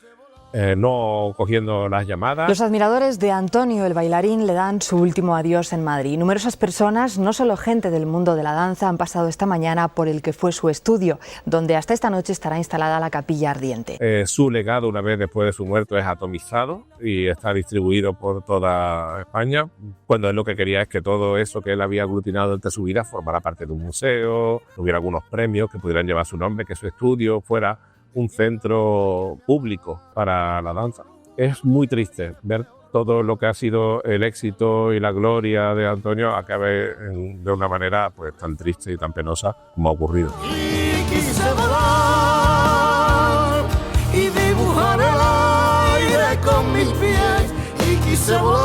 no cogiendo las llamadas. Los admiradores de Antonio, el bailarín, le dan su último adiós en Madrid. Numerosas personas, no solo gente del mundo de la danza, han pasado esta mañana por el que fue su estudio, donde hasta esta noche estará instalada la capilla ardiente. Su legado, una vez después de su muerte, es atomizado y está distribuido por toda España, cuando él lo que quería es que todo eso que él había aglutinado durante su vida formara parte de un museo, hubiera algunos premios que pudieran llevar su nombre, que su estudio fuera un centro público para la danza. Es muy triste ver todo lo que ha sido el éxito y la gloria de Antonio acabe de una manera pues tan triste y tan penosa como ha ocurrido. Y quise volar y dibujar el aire con mis pies, y quise volar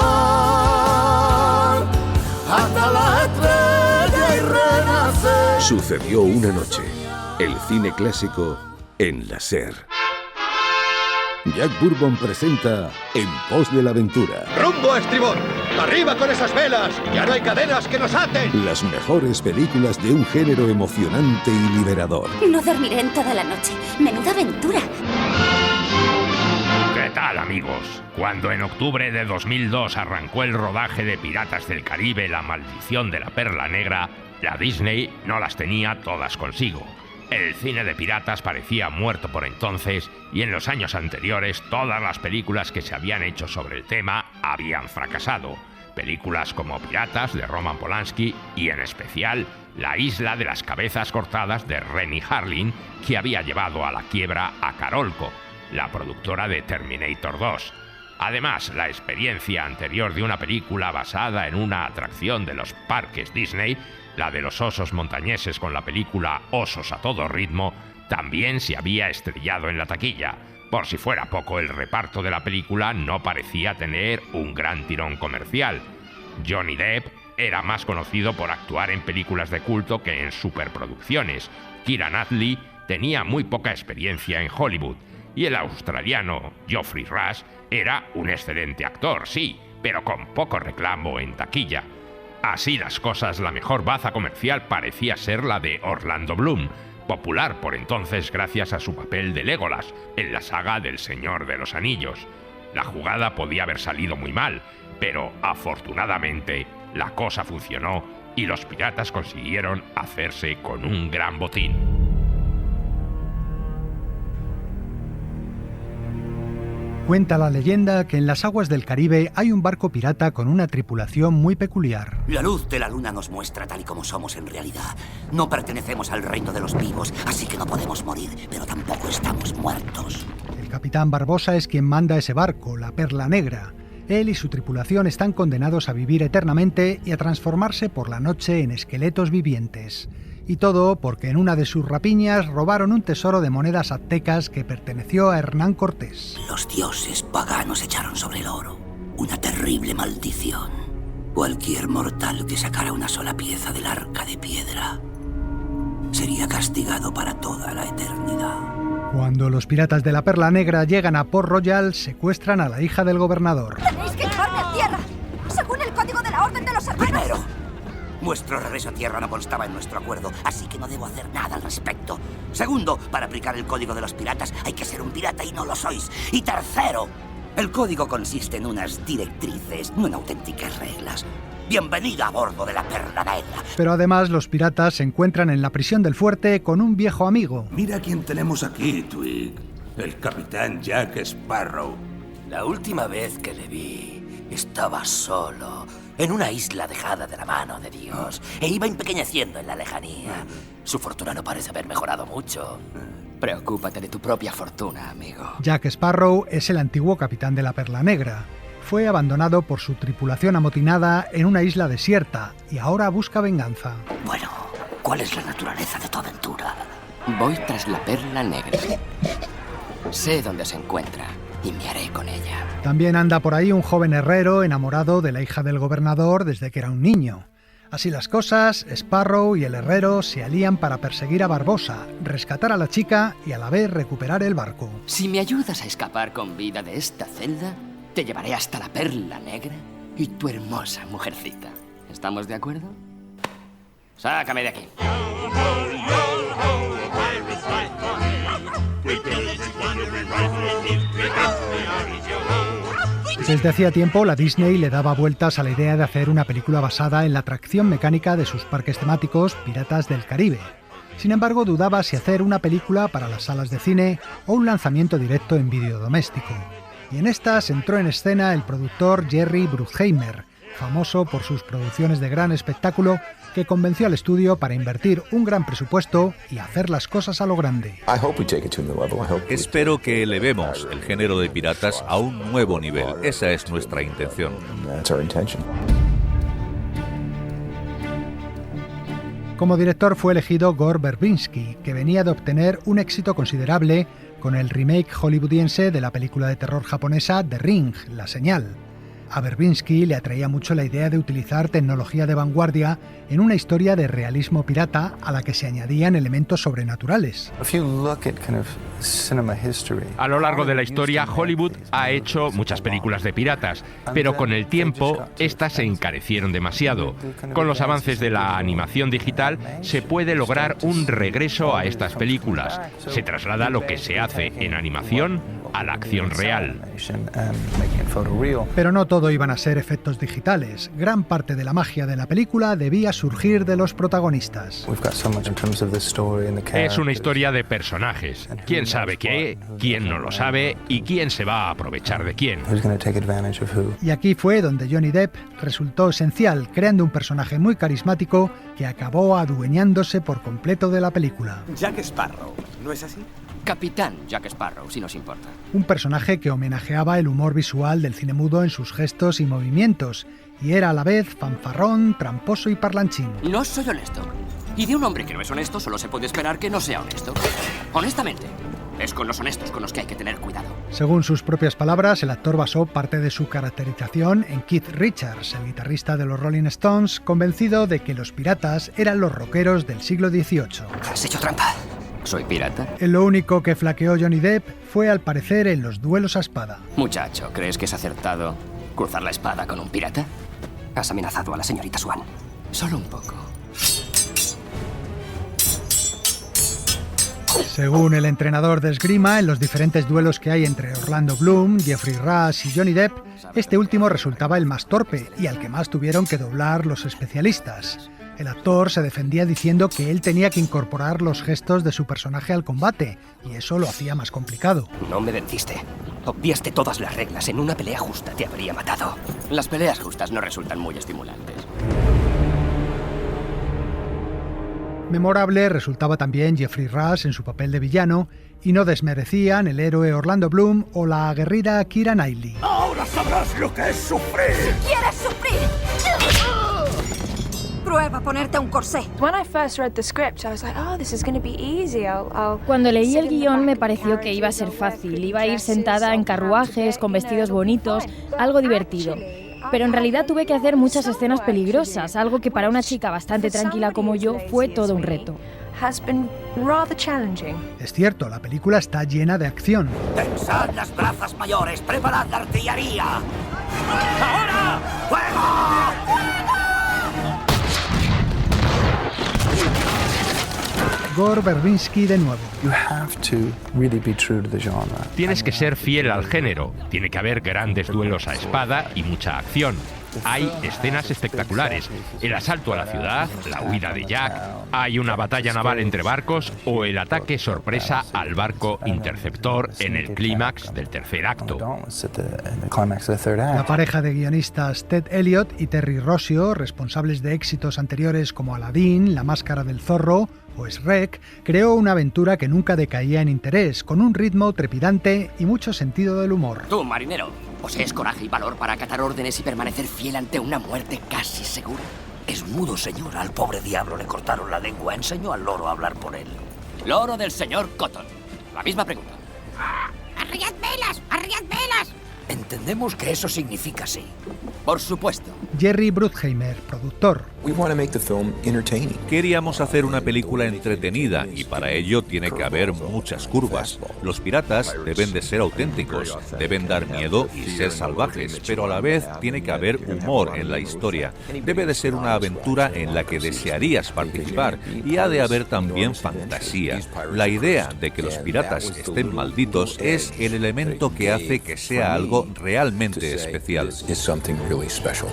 hasta la estrella y renacer. Sucedió una noche. El cine clásico en la SER. Jack Bourbon presenta En pos de la aventura. ¡Rumbo a estribor! ¡Arriba con esas velas! ¡Ya no hay cadenas que nos aten! Las mejores películas de un género emocionante y liberador. No dormiré en toda la noche. ¡Menuda aventura! ¿Qué tal, amigos? Cuando en octubre de 2002 arrancó el rodaje de Piratas del Caribe, La maldición de la perla negra, la Disney no las tenía todas consigo. El cine de piratas parecía muerto por entonces y en los años anteriores todas las películas que se habían hecho sobre el tema habían fracasado. Películas como Piratas de Roman Polanski y en especial La isla de las cabezas cortadas de Renny Harlin, que había llevado a la quiebra a Carolco, la productora de Terminator 2. Además, la experiencia anterior de una película basada en una atracción de los parques Disney, la de los osos montañeses con la película Osos a todo ritmo, también se había estrellado en la taquilla. Por si fuera poco, el reparto de la película no parecía tener un gran tirón comercial. Johnny Depp era más conocido por actuar en películas de culto que en superproducciones. Keira Knightley tenía muy poca experiencia en Hollywood. Y el australiano Geoffrey Rush era un excelente actor, sí, pero con poco reclamo en taquilla. Así las cosas, la mejor baza comercial parecía ser la de Orlando Bloom, popular por entonces gracias a su papel de Legolas en la saga del Señor de los Anillos. La jugada podía haber salido muy mal, pero afortunadamente la cosa funcionó y los piratas consiguieron hacerse con un gran botín. Cuenta la leyenda que en las aguas del Caribe hay un barco pirata con una tripulación muy peculiar. La luz de la luna nos muestra tal y como somos en realidad. No pertenecemos al reino de los vivos, así que no podemos morir, pero tampoco estamos muertos. El capitán Barbosa es quien manda ese barco, la Perla Negra. Él y su tripulación están condenados a vivir eternamente y a transformarse por la noche en esqueletos vivientes. Y todo porque en una de sus rapiñas robaron un tesoro de monedas aztecas que perteneció a Hernán Cortés. Los dioses paganos echaron sobre el oro una terrible maldición. Cualquier mortal que sacara una sola pieza del arca de piedra sería castigado para toda la eternidad. Cuando los piratas de la Perla Negra llegan a Port Royal, secuestran a la hija del gobernador. ¡Tenéis que llevarme a tierra! Según el código de la Orden de los Hermanos. Primero, nuestro regreso a tierra no constaba en nuestro acuerdo, así que no debo hacer nada al respecto. Segundo, para aplicar el código de los piratas hay que ser un pirata y no lo sois. Y tercero, el código consiste en unas directrices, no en auténticas reglas. Bienvenida a bordo de la Perla Negra. Pero además los piratas se encuentran en la prisión del fuerte con un viejo amigo. Mira quién tenemos aquí, Twig. El capitán Jack Sparrow. La última vez que le vi, estaba solo, en una isla dejada de la mano de Dios, e iba empequeñeciendo en la lejanía. Su fortuna no parece haber mejorado mucho. Preocúpate de tu propia fortuna, amigo. Jack Sparrow es el antiguo capitán de la Perla Negra. Fue abandonado por su tripulación amotinada en una isla desierta y ahora busca venganza. Bueno, ¿cuál es la naturaleza de tu aventura? Voy tras la Perla Negra. Sé dónde se encuentra y me haré con ella. También anda por ahí un joven herrero enamorado de la hija del gobernador desde que era un niño. Así las cosas, Sparrow y el herrero se alían para perseguir a Barbosa, rescatar a la chica y a la vez recuperar el barco. Si me ayudas a escapar con vida de esta celda, te llevaré hasta la Perla Negra y tu hermosa mujercita. ¿Estamos de acuerdo? Sácame de aquí. Desde hacía tiempo, la Disney le daba vueltas a la idea de hacer una película basada en la atracción mecánica de sus parques temáticos Piratas del Caribe. Sin embargo, dudaba si hacer una película para las salas de cine o un lanzamiento directo en vídeo doméstico. Y en estas entró en escena el productor Jerry Bruckheimer, famoso por sus producciones de gran espectáculo, que convenció al estudio para invertir un gran presupuesto y hacer las cosas a lo grande. Espero que elevemos el género de piratas a un nuevo nivel. Esa es nuestra intención. Como director fue elegido Gore Verbinski, que venía de obtener un éxito considerable con el remake hollywoodiense de la película de terror japonesa The Ring, La Señal. a Verbinski le atraía mucho la idea de utilizar tecnología de vanguardia en una historia de realismo pirata a la que se añadían elementos sobrenaturales. A lo largo de la historia, Hollywood ha hecho muchas películas de piratas, pero con el tiempo estas se encarecieron demasiado. Con los avances de la animación digital se puede lograr un regreso a estas películas. Se traslada lo que se hace en animación a la acción real. Pero no todo iban a ser efectos digitales. Gran parte de la magia de la película debía surgir de los protagonistas. Es una historia de personajes. ¿Quién sabe qué? ¿Quién no lo sabe? ¿Y quién se va a aprovechar de quién? Y aquí fue donde Johnny Depp resultó esencial, creando un personaje muy carismático que acabó adueñándose por completo de la película. Jack Sparrow, ¿no es así? Capitán Jack Sparrow, si nos importa. Un personaje que homenajeaba el humor visual del cine mudo en sus gestos y movimientos, y era a la vez fanfarrón, tramposo y parlanchín. No soy honesto. Y de un hombre que no es honesto solo se puede esperar que no sea honesto. Honestamente, es con los honestos con los que hay que tener cuidado. Según sus propias palabras, el actor basó parte de su caracterización en Keith Richards, el guitarrista de los Rolling Stones, convencido de que los piratas eran los rockeros del siglo XVIII. ¿Has hecho trampa? ¿Soy pirata? En lo único que flaqueó Johnny Depp fue al parecer en los duelos a espada. Muchacho, ¿crees que es acertado cruzar la espada con un pirata? Has amenazado a la señorita Swan. Solo un poco. Según el entrenador de esgrima, en los diferentes duelos que hay entre Orlando Bloom, Jeffrey Rush y Johnny Depp, este último resultaba el más torpe y al que más tuvieron que doblar los especialistas. El actor se defendía diciendo que él tenía que incorporar los gestos de su personaje al combate, y eso lo hacía más complicado. No me venciste. Obviaste todas las reglas. En una pelea justa te habría matado. Las peleas justas no resultan muy estimulantes. Memorable resultaba también Jeffrey Rush en su papel de villano, y no desmerecían el héroe Orlando Bloom o la aguerrida Keira Knightley. ¡Ahora sabrás lo que es sufrir! ¡Si quieres sufrir! Prueba ponerte un corsé. Cuando leí el guión me pareció que iba a ser fácil. Iba a ir sentada en carruajes, con vestidos bonitos, algo divertido. Pero en realidad tuve que hacer muchas escenas peligrosas, algo que para una chica bastante tranquila como yo fue todo un reto. Es cierto, la película está llena de acción. Tensad las brazas mayores, preparad la artillería. ¡Ahora! ¡Fuego! Gore Verbinski de nuevo. Tienes que ser fiel al género. Tiene que haber grandes duelos a espada y mucha acción. Hay escenas espectaculares. El asalto a la ciudad, la huida de Jack, hay una batalla naval entre barcos o el ataque sorpresa al barco interceptor en el clímax del tercer acto. La pareja de guionistas Ted Elliott y Terry Rossio, responsables de éxitos anteriores como Aladdin, La Máscara del Zorro o Shrek, creó una aventura que nunca decaía en interés, con un ritmo trepidante y mucho sentido del humor. Tú, marinero, ¿posees coraje y valor para acatar órdenes y permanecer fiel ante una muerte casi segura? Es mudo, señor. Al pobre diablo le cortaron la lengua. Enseñó al loro a hablar por él. Loro del señor Cotton. La misma pregunta. ¡Arriad velas! ¡Arriad velas! Entendemos que eso significa sí. Por supuesto. Jerry Bruckheimer, productor. Queríamos hacer una película entretenida y para ello tiene que haber muchas curvas. Los piratas deben de ser auténticos, deben dar miedo y ser salvajes, pero a la vez tiene que haber humor en la historia. Debe de ser una aventura en la que desearías participar y ha de haber también fantasía. La idea de que los piratas estén malditos es el elemento que hace que sea algo realmente especial.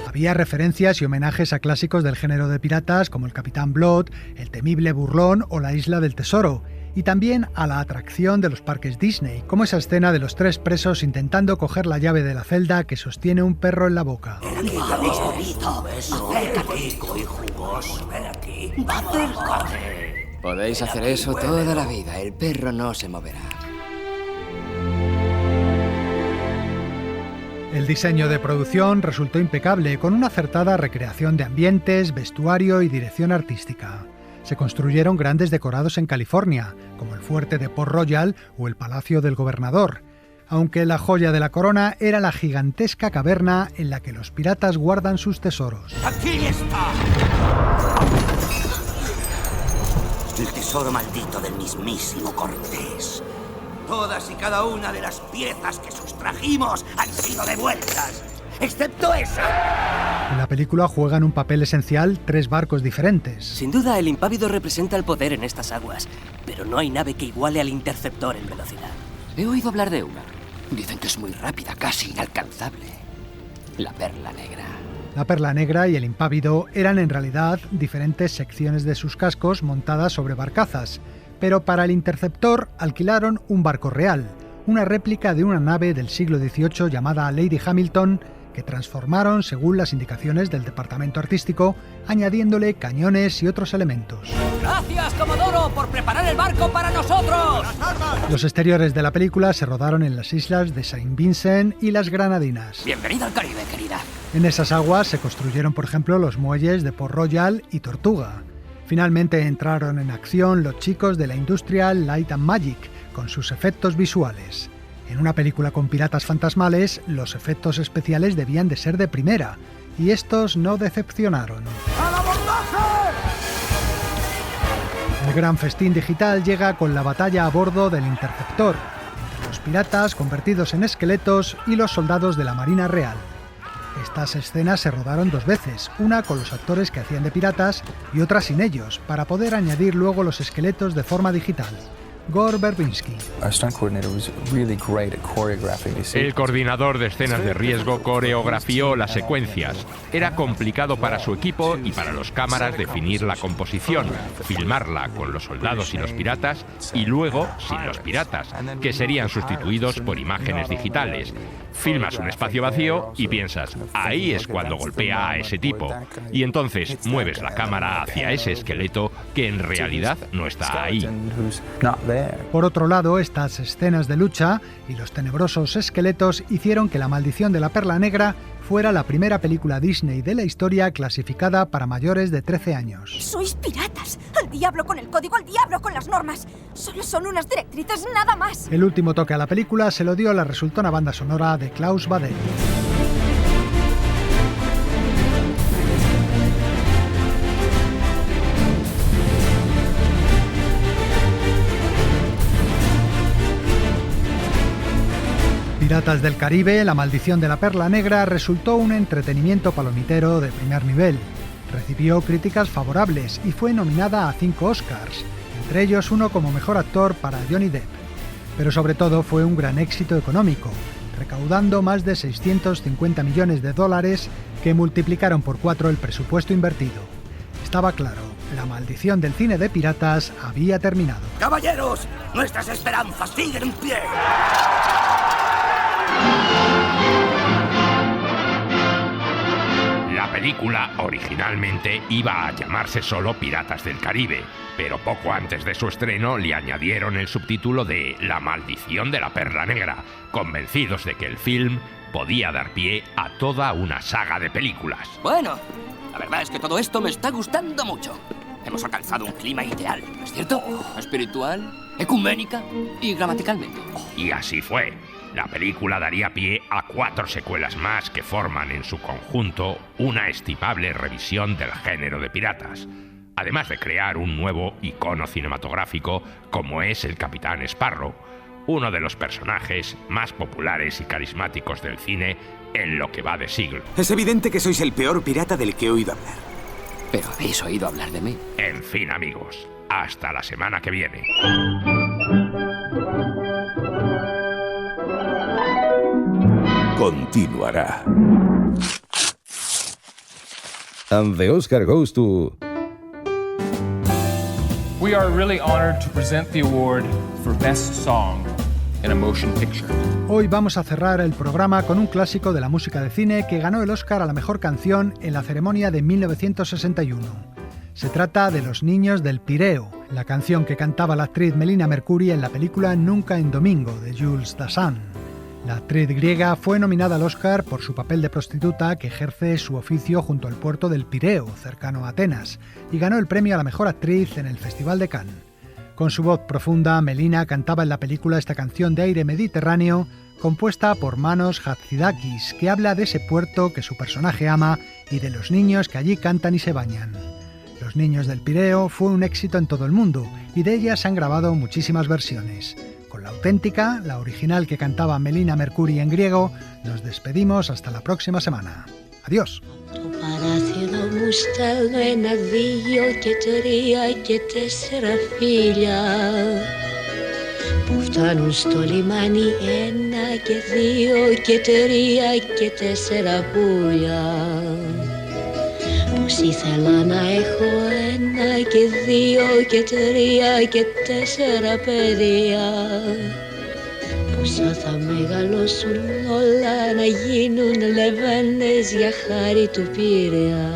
Había referencias y homenajes a clásicos del género de piratas como el Capitán Blood, el temible Burlón o la Isla del Tesoro, y también a la atracción de los parques Disney, como esa escena de los tres presos intentando coger la llave de la celda que sostiene un perro en la boca. Podéis hacer eso toda la vida, el perro no se moverá. El diseño de producción resultó impecable, con una acertada recreación de ambientes, vestuario y dirección artística. Se construyeron grandes decorados en California, como el fuerte de Port Royal o el Palacio del Gobernador. aunque la joya de la corona era la gigantesca caverna en la que los piratas guardan sus tesoros. ¡Aquí está! El tesoro maldito del mismísimo Cortés. Todas y cada una de las piezas que sustrajimos han sido devueltas, excepto esa. En la película juegan un papel esencial 3 barcos diferentes. Sin duda, el Impávido representa el poder en estas aguas, pero no hay nave que iguale al Interceptor en velocidad. He oído hablar de una. Dicen que es muy rápida, casi inalcanzable. La Perla Negra. La Perla Negra y el Impávido eran en realidad diferentes secciones de sus cascos montadas sobre barcazas, pero para el Interceptor alquilaron un barco real, una réplica de una nave del siglo XVIII llamada Lady Hamilton, que transformaron según las indicaciones del departamento artístico, añadiéndole cañones y otros elementos. ¡Gracias, Comodoro, por preparar el barco para nosotros! Los exteriores de la película se rodaron en las islas de Saint Vincent y las Granadinas. Bienvenida al Caribe, querida. En esas aguas se construyeron, por ejemplo, los muelles de Port Royal y Tortuga. Finalmente entraron en acción los chicos de la Industrial Light and Magic, con sus efectos visuales. En una película con piratas fantasmales, los efectos especiales debían de ser de primera, y estos no decepcionaron. ¡Al abordaje! El gran festín digital llega con la batalla a bordo del Interceptor, entre los piratas convertidos en esqueletos y los soldados de la Marina Real. Estas escenas se rodaron 2 veces, una con los actores que hacían de piratas y otra sin ellos, para poder añadir luego los esqueletos de forma digital. Gore Verbinski. El coordinador de escenas de riesgo coreografió las secuencias. Era complicado para su equipo y para los cámaras definir la composición, filmarla con los soldados y los piratas y luego sin los piratas, que serían sustituidos por imágenes digitales. Filmas un espacio vacío y piensas, ahí es cuando golpea a ese tipo. Y entonces mueves la cámara hacia ese esqueleto que en realidad no está ahí. Por otro lado, estas escenas de lucha y los tenebrosos esqueletos hicieron que La Maldición de la Perla Negra fuera la primera película Disney de la historia clasificada para mayores de 13 años. ¡Sois piratas! ¡Al diablo con el código, al diablo con las normas! Solo son unas directrices, nada más. El último toque a la película se lo dio la resultona banda sonora de Klaus Badel. Piratas del Caribe, La Maldición de la Perla Negra resultó un entretenimiento palomitero de primer nivel. Recibió críticas favorables y fue nominada a 5 Oscars, entre ellos uno como mejor actor para Johnny Depp. Pero sobre todo fue un gran éxito económico, recaudando más de $650 millones que multiplicaron por 4 el presupuesto invertido. Estaba claro, la maldición del cine de piratas había terminado. ¡Caballeros! ¡Nuestras esperanzas siguen en pie! La película originalmente iba a llamarse solo Piratas del Caribe, pero poco antes de su estreno le añadieron el subtítulo de La Maldición de la Perla Negra, convencidos de que el film podía dar pie a toda una saga de películas. Bueno, la verdad es que todo esto me está gustando mucho. Hemos alcanzado un clima ideal, ¿no es cierto? Espiritual, ecuménica y gramaticalmente. Y así fue. La película daría pie a 4 secuelas más que forman en su conjunto una estimable revisión del género de piratas, además de crear un nuevo icono cinematográfico como es el Capitán Sparrow, uno de los personajes más populares y carismáticos del cine en lo que va de siglo. Es evidente que sois el peor pirata del que he oído hablar. ¿Pero habéis oído hablar de mí? En fin, amigos, hasta la semana que viene. Continuará. And the Oscar goes to... We are really honored to present the award for Best Song in a Motion Picture. Hoy vamos a cerrar el programa con un clásico de la música de cine que ganó el Oscar a la mejor canción en la ceremonia de 1961. Se trata de Los Niños del Pireo, la canción que cantaba la actriz Melina Mercouri en la película Nunca en Domingo, de Jules Dassin. La actriz griega fue nominada al Oscar por su papel de prostituta que ejerce su oficio junto al puerto del Pireo, cercano a Atenas, y ganó el premio a la mejor actriz en el Festival de Cannes. Con su voz profunda, Melina cantaba en la película esta canción de aire mediterráneo compuesta por Manos Hatzidakis, que habla de ese puerto que su personaje ama y de los niños que allí cantan y se bañan. Los niños del Pireo fue un éxito en todo el mundo y de ella se han grabado muchísimas versiones. Con la auténtica, la original que cantaba Melina Mercouri en griego, nos despedimos hasta la próxima semana. Adiós. Το παράθυρο μου στέλνω 1, 2 και 3 και 4 φίλια που φτάνουν στο λιμάνι 1 και 2 και 3 και 4 πουλιά. Πως ήθελα να έχω 1 και 2 και 3 και 4 παιδιά. Πόσα θα μεγαλώσουν όλα να γίνουν λεβένες για χάρη του Πειραιά.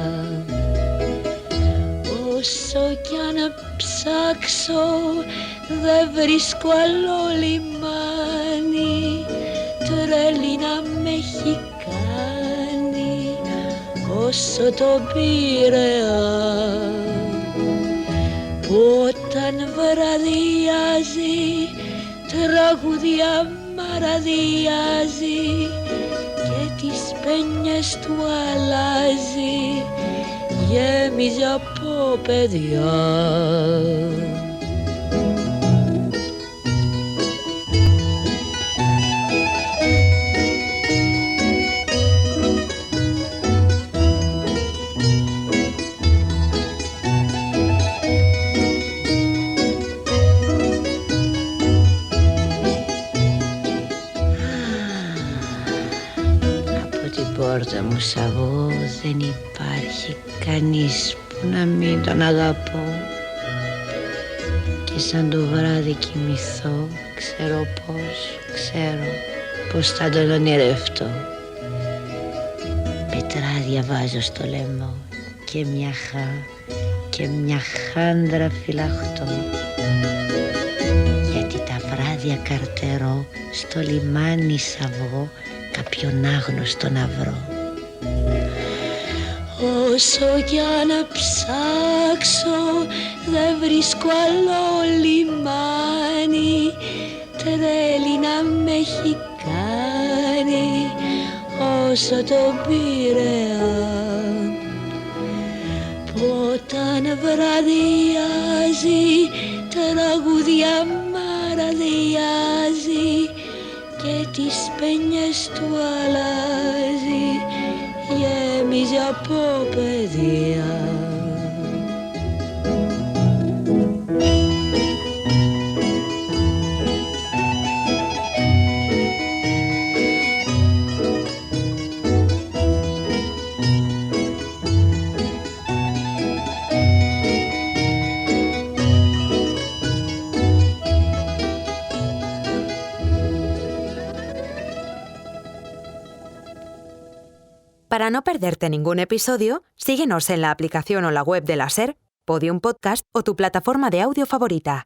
Όσο κι αν ψάξω δεν βρίσκω άλλο λιμάνι, τρέλη να με έχει κάνει όσο το Πειραιά. Που όταν βραδιάζει τραγουδιά μαραδιάζει και τις πένιες του αλλάζει, γέμιζε από παιδιά. Πόρτα μου σαβώ δεν υπάρχει κανείς που να μην τον αγαπώ και σαν το βράδυ κοιμηθώ ξέρω πως θα τον ονειρευτώ. Πετράδια βάζω στο λαιμό και μια χάντρα φυλαχτώ, γιατί τα βράδια καρτερώ στο λιμάνι σαβώ κάποιον άγνωστο να βρω. Όσο κι αν ψάξω δεν βρίσκω άλλο λιμάνι, τρέλη να με έχει κάνει όσο το Πειραιά. Που όταν βραδιάζει τραγουδιά μαραδιάζει και τις πένιες του αλλάζει, γέμιζε από παιδιά. Para no perderte ningún episodio, síguenos en la aplicación o la web de la SER, Podium Podcast o tu plataforma de audio favorita.